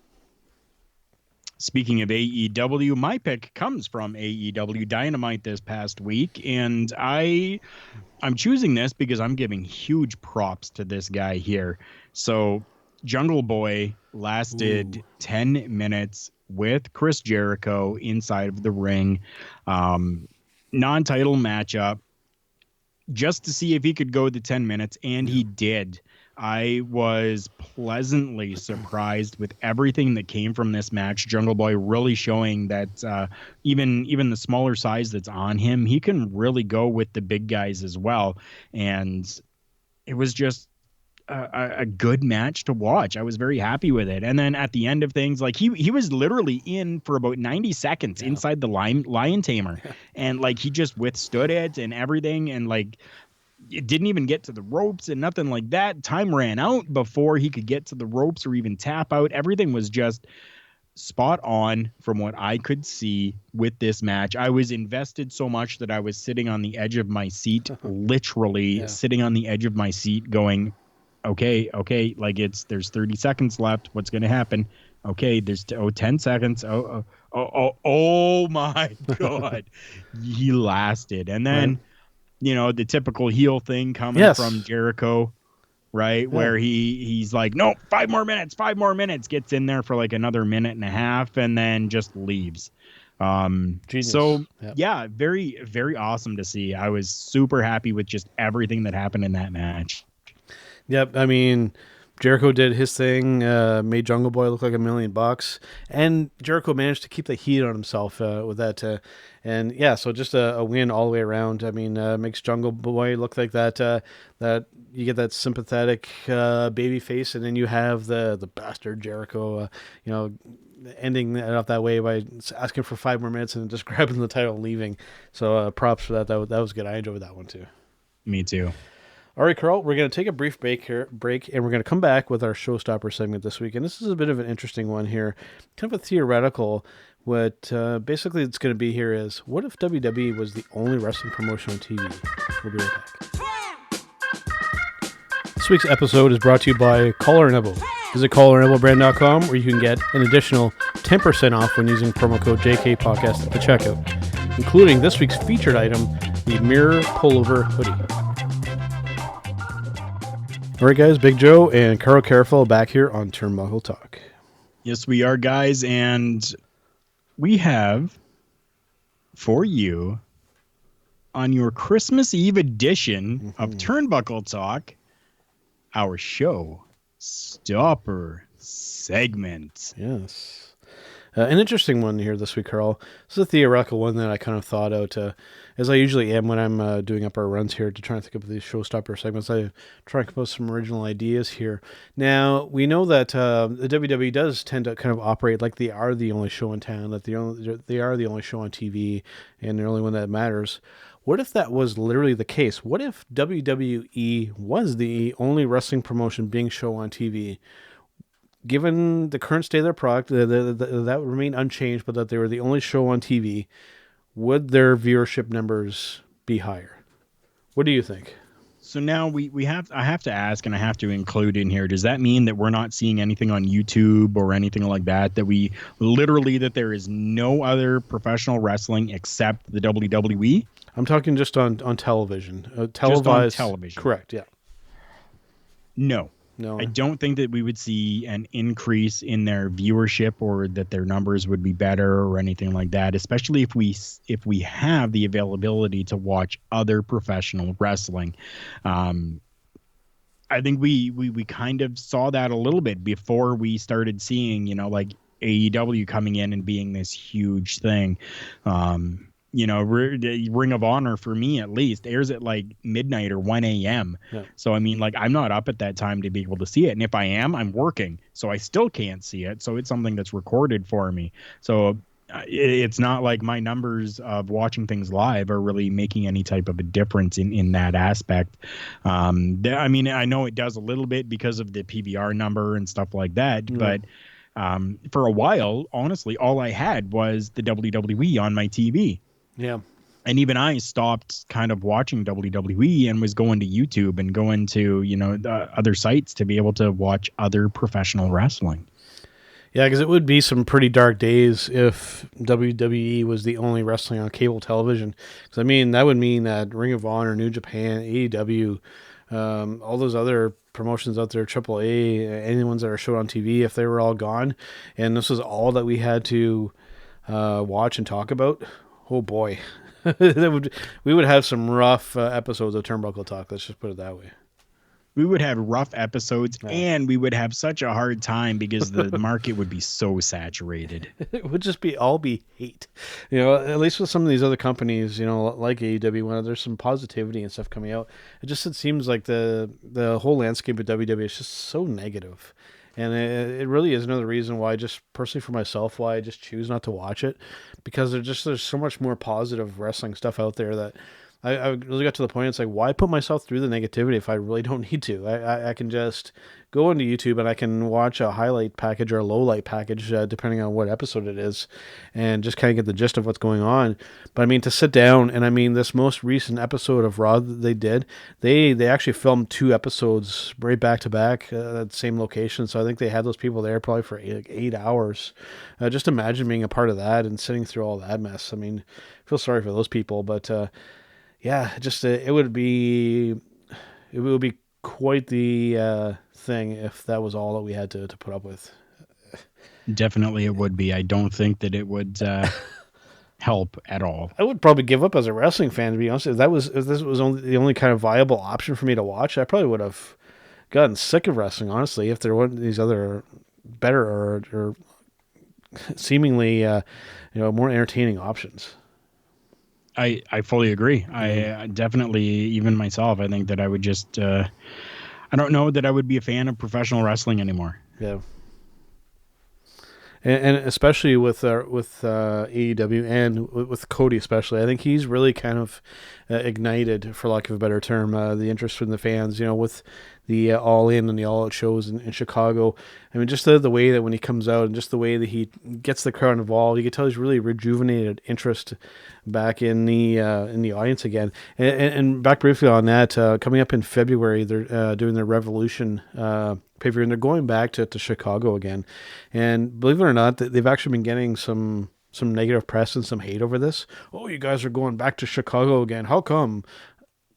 Speaking of AEW, my pick comes from AEW Dynamite this past week, and I'm choosing this because I'm giving huge props to this guy here. So Jungle Boy lasted 10 minutes with Chris Jericho inside of the ring, non-title matchup, just to see if he could go the 10 minutes, and he did. I was pleasantly surprised with everything that came from this match. Jungle Boy really showing that even the smaller size that's on him, he can really go with the big guys as well. And it was just a good match to watch. I was very happy with it. And then at the end of things, like he was literally in for about 90 seconds inside the lion tamer. And like he just withstood it and everything, and like it didn't even get to the ropes and nothing like that. Time ran out before he could get to the ropes or even tap out. Everything was just spot on from what I could see with this match. I was invested so much that I was sitting on the edge of my seat, literally sitting on the edge of my seat going, okay, like there's 30 seconds left. What's going to happen? Okay, there's 10 seconds. Oh my God. He lasted. And then, the typical heel thing coming from Jericho, right? Yeah. Where he's like, no, 5 more minutes, gets in there for like another minute and a half and then just leaves. So very, very awesome to see. I was super happy with just everything that happened in that match. Yep. I mean, Jericho did his thing, made Jungle Boy look like $1 million, and Jericho managed to keep the heat on himself with that. So just a win all the way around. I mean, makes Jungle Boy look like that you get that sympathetic baby face, and then you have the bastard Jericho, ending it off that way by asking for 5 more minutes and just grabbing the title and leaving. So props for that. That was good. I enjoyed that one too. Me too. All right, Carl, we're going to take a brief break, and we're going to come back with our showstopper segment this week. And this is a bit of an interesting one here, kind of a theoretical. What basically it's going to be here is, what if WWE was the only wrestling promotion on TV? We'll be right back. This week's episode is brought to you by Collar and Elbow. Visit collarandelbowbrand.com, where you can get an additional 10% off when using promo code JKPodcast at the checkout, including this week's featured item, the Mirror Pullover Hoodie. All right, guys, Big Joe and Carl Careful back here on Turnbuckle Talk. Yes, we are, guys, and we have for you on your Christmas Eve edition of Turnbuckle Talk, our show stopper segment. Yes. An interesting one here this week, Carl. This is a theoretical one that I kind of thought out, as I usually am when I'm doing up our runs here to try and think of these showstopper segments. I try and come up with some original ideas here. Now, we know that the WWE does tend to kind of operate like they are the only show in town, that they are the only show on TV, and the only one that matters. What if that was literally the case? What if WWE was the only wrestling promotion being shown on TV? Given the current state of their product, that would remain unchanged, but that they were the only show on TV, would their viewership numbers be higher? What do you think? So now I have to ask, and I have to include in here, does that mean that we're not seeing anything on YouTube or anything like that, that there is no other professional wrestling except the WWE? I'm talking just on television. Just on television. Correct, yeah. No. No. I don't think that we would see an increase in their viewership or that their numbers would be better or anything like that, especially if we have the availability to watch other professional wrestling. I think we kind of saw that a little bit before we started seeing, like AEW coming in and being this huge thing. Ring of Honor, for me at least, airs at like midnight or 1 a.m. Yeah. So, I mean, like, I'm not up at that time to be able to see it. And if I am, I'm working. So I still can't see it. So it's something that's recorded for me. So it's not like my numbers of watching things live are really making any type of a difference in that aspect. I mean, I know it does a little bit because of the PVR number and stuff like that, but for a while, honestly, all I had was the WWE on my TV. Yeah. And even I stopped kind of watching WWE and was going to YouTube and going to, other sites to be able to watch other professional wrestling. Yeah, because it would be some pretty dark days if WWE was the only wrestling on cable television. Because, I mean, that would mean that Ring of Honor, New Japan, AEW, all those other promotions out there, AAA, any ones that are showed on TV, if they were all gone, and this was all that we had to watch and talk about, oh boy, we would have some rough episodes of Turnbuckle Talk. Let's just put it that way. We would have rough episodes, and we would have such a hard time because the market would be so saturated. It would just all be hate. At least with some of these other companies, like AEW, when there's some positivity and stuff coming out, it seems like the whole landscape of WWE is just so negative. And it really is another reason why, just personally for myself, why I just choose not to watch it, because there's so much more positive wrestling stuff out there that I really got to the point. It's like, why put myself through the negativity if I really don't need to? I can just go into YouTube and I can watch a highlight package or a low light package, depending on what episode it is, and just kind of get the gist of what's going on. But I mean, to sit down and, I mean, this most recent episode of Raw that they did, they actually filmed 2 episodes right back to back at the same location. So I think they had those people there probably for 8 hours. Just imagine being a part of that and sitting through all that mess. I mean, I feel sorry for those people, but yeah, just it would be quite the thing if that was all that we had to put up with. Definitely it would be. I don't think that it would help at all. I would probably give up as a wrestling fan, to be honest. If this was the only kind of viable option for me to watch, I probably would have gotten sick of wrestling, honestly, if there weren't these other better or seemingly more entertaining options. I fully agree. I definitely, even myself, I think that I would just, I don't know that I would be a fan of professional wrestling anymore. Yeah. And especially with AEW and with Cody especially, I think he's really kind of ignited, for lack of a better term, the interest from the fans, with the All In and the All Out shows in Chicago. I mean, just the way that when he comes out and just the way that he gets the crowd involved, you can tell he's really rejuvenated interest back in the audience again. And back briefly on that, coming up in February, they're doing their Revolution pay-per-view, and they're going back to Chicago again. And believe it or not, they've actually been getting some negative press and some hate over this. Oh, you guys are going back to Chicago again. How come?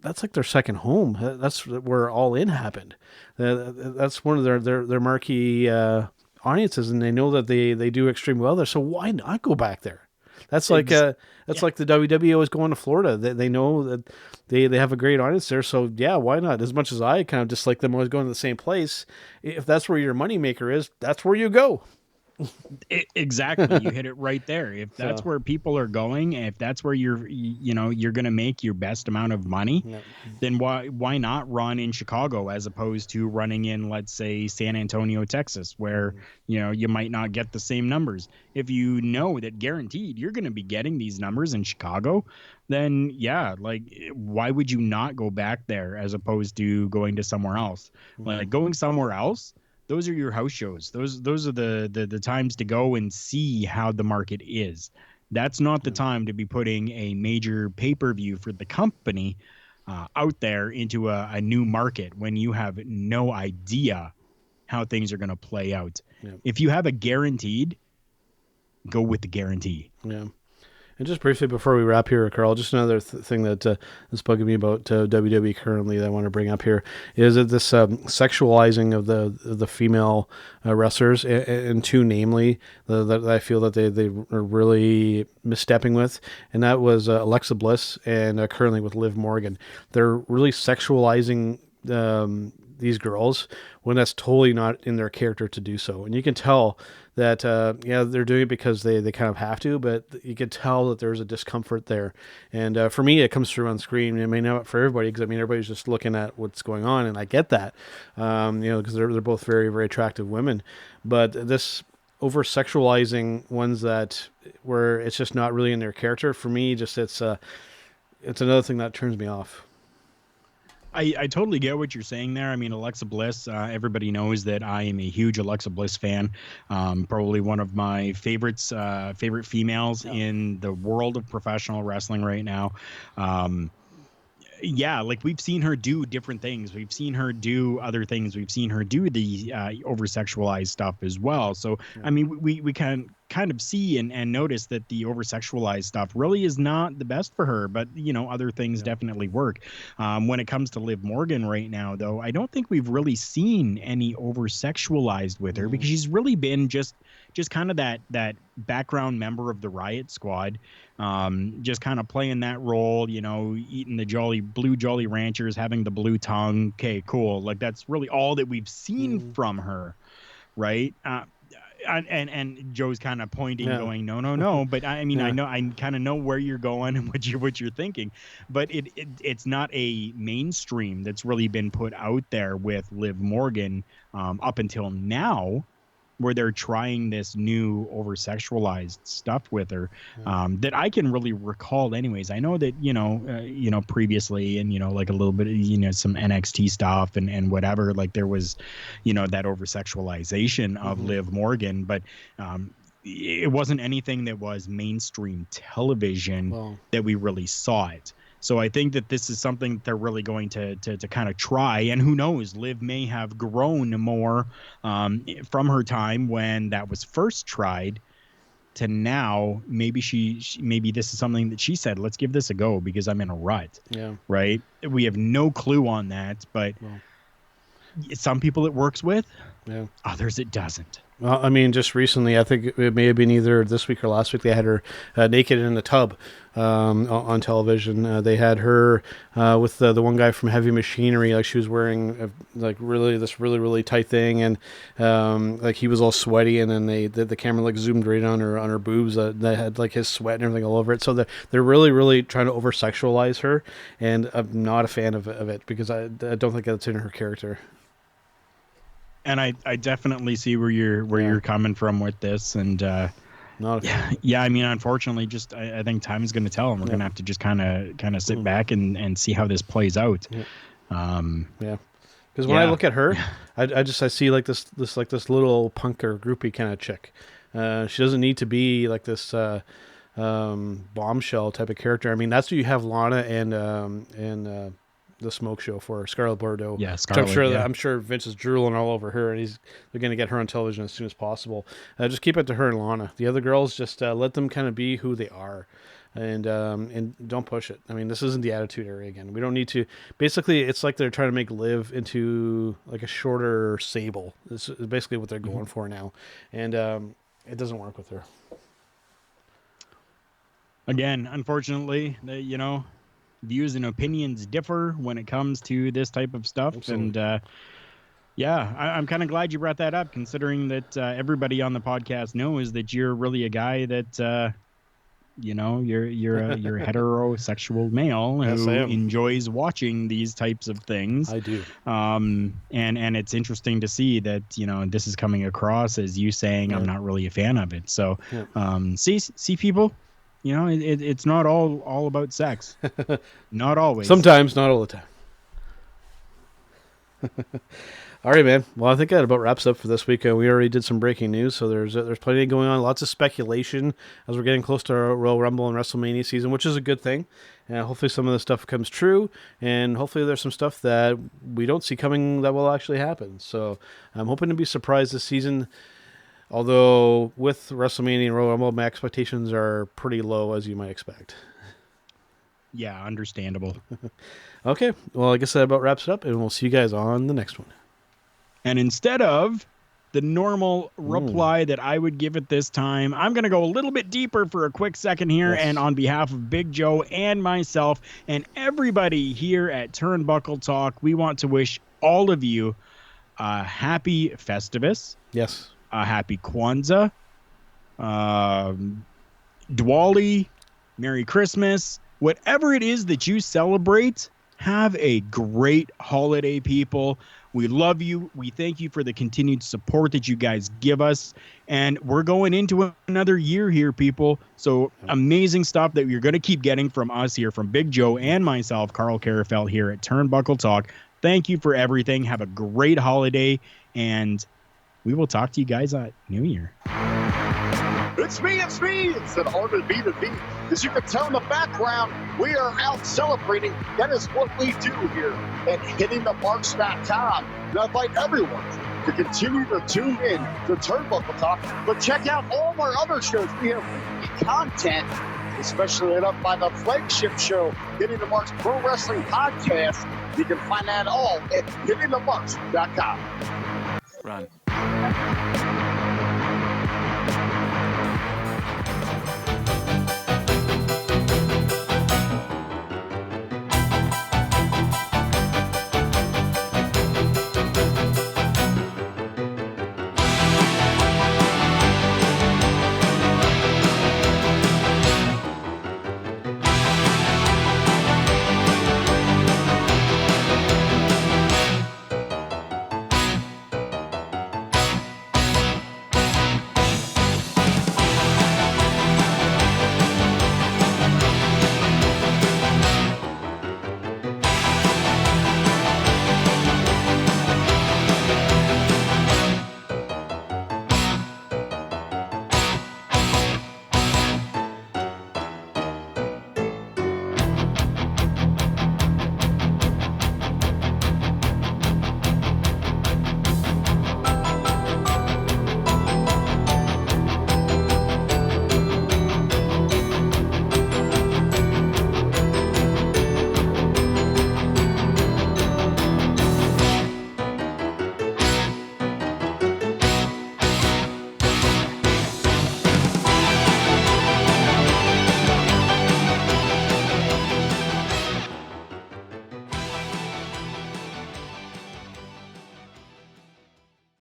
That's like their second home. That's where All In happened. That's one of their marquee audiences, and they know that they do extremely well there. So why not go back there? That's like like the WWE always going to Florida. They know that they have a great audience there. So yeah, why not? As much as I kind of dislike them always going to the same place, if that's where your moneymaker is, that's where you go. Exactly. You hit it right there. If that's So, where people are going, if that's where you're going to make your best amount of money, yeah. then why not run in Chicago as opposed to running in, let's say, San Antonio, Texas, where you might not get the same numbers. If you know that guaranteed you're going to be getting these numbers in Chicago, then yeah, like why would you not go back there as opposed to going to somewhere else? Like going somewhere else, those are your house shows. Those are the times to go and see how the market is. That's not the time to be putting a major pay-per-view for the company out there into a new market when you have no idea how things are going to play out. Yeah. If you have a guaranteed, go with the guarantee. Yeah. And just briefly before we wrap here, Carl, just another thing that is bugging me about WWE currently that I want to bring up here is that this sexualizing of the female wrestlers, and two namely that I feel that they are really misstepping with, and that was Alexa Bliss and currently with Liv Morgan. They're really sexualizing these girls when that's totally not in their character to do so. And you can tell that, they're doing it because they kind of have to, but you can tell that there's a discomfort there. And for me, it comes through on screen. It may not for everybody, because I mean, everybody's just looking at what's going on, and I get that, because they're both very, very attractive women. But this over sexualizing ones that where it's just not really in their character, for me, just it's another thing that turns me off. I totally get what you're saying there. I mean, Alexa Bliss, everybody knows that I am a huge Alexa Bliss fan. Probably one of my favorite females in the world of professional wrestling right now. Yeah, like we've seen her do different things. We've seen her do other things. We've seen her do the over sexualized stuff as well. So, I mean, we can kind of see and notice that the over sexualized stuff really is not the best for her, but other things definitely work. When it comes to Liv Morgan right now, though, I don't think we've really seen any over sexualized with her, because she's really been just kind of that background member of the Riot Squad, just kind of playing that role, eating the blue Jolly Ranchers, having the blue tongue. Okay, cool. Like that's really all that we've seen from her, right? And Joe's kind of pointing, going, no. But I mean, I know, I kind of know where you're going and what you're thinking. But it's not a mainstream that's really been put out there with Liv Morgan up until now, where they're trying this new over sexualized stuff with her, that I can really recall. Anyways, I know that previously, and like a little bit of some NXT stuff and whatever, like there was that over sexualization of Liv Morgan, but it wasn't anything that was mainstream television that we really saw it. So I think that this is something they're really going to kind of try. And who knows, Liv may have grown more from her time when that was first tried to now. Maybe maybe this is something that she said, let's give this a go because I'm in a rut. Yeah. Right. We have no clue on that, but some people it works with, others it doesn't. Well, I mean, just recently, I think it may have been either this week or last week, they had her naked in the tub on television. They had her with the one guy from Heavy Machinery, like she was wearing like this really tight thing, and like he was all sweaty, and then the camera like zoomed right on her boobs that had like his sweat and everything all over it. So they're really trying to over sexualize her, and I'm not a fan of it because I don't think that's in her character. And I definitely see where you're coming from with this, and not I mean, unfortunately, just I think time is going to tell, and we're going to have to just kind of sit back and see how this plays out. Because when I look at her, I see like this little punker groupie kind of chick. She doesn't need to be like this bombshell type of character. I mean, that's what you have Lana and the Smoke Show for Scarlett Bordeaux. Yeah, Scarlett. I'm sure Vince is drooling all over her, and they're going to get her on television as soon as possible. Just keep it to her and Lana. The other girls, just let them kind of be who they are, and don't push it. I mean, this isn't the Attitude Era again. We don't need to. Basically, it's like they're trying to make Liv into like a shorter Sable. This is basically what they're going for now, and it doesn't work with her. Again, unfortunately, views and opinions differ when it comes to this type of stuff. Absolutely. And Yeah, I'm kind of glad you brought that up, considering that everybody on the podcast knows that you're really a guy that you're a heterosexual male Yes, I who am. enjoys watching these types of things. I do. And it's interesting to see that this is coming across as you saying I'm not really a fan of it. So see people, it's not all about sex. Not always. Sometimes, not all the time. All right, man. Well, I think that about wraps up for this week. We already did some breaking news, so there's plenty going on. Lots of speculation as we're getting close to our Royal Rumble and WrestleMania season, which is a good thing. And hopefully some of the stuff comes true, and hopefully there's some stuff that we don't see coming that will actually happen. So I'm hoping to be surprised this season. Although with WrestleMania and Royal Rumble, my expectations are pretty low, as you might expect. Yeah, understandable. Okay, well, I guess that about wraps it up, and we'll see you guys on the next one. And instead of the normal reply that I would give it this time, I'm going to go a little bit deeper for a quick second here. Yes. And on behalf of Big Joe and myself and everybody here at Turnbuckle Talk, we want to wish all of you a happy Festivus. Yes. A happy Kwanzaa, Diwali, Merry Christmas, whatever it is that you celebrate. Have a great holiday, people. We love you. We thank you for the continued support that you guys give us. And we're going into another year here, people. So amazing stuff that you're going to keep getting from us here, from Big Joe and myself, Carl Karafelt, here at Turnbuckle Talk. Thank you for everything. Have a great holiday. And we will talk to you guys at New Year. It's me. It's an honor to be the V. As you can tell in the background, we are out celebrating. That is what we do here at hittingthemarks.com. And I invite everyone to continue to tune in to Turnbuckle Talk, but check out all of our other shows. We have weekly content, especially lit up by the flagship show, Hitting the Marks Pro Wrestling Podcast. You can find that all at hittingthemarks.com. Run.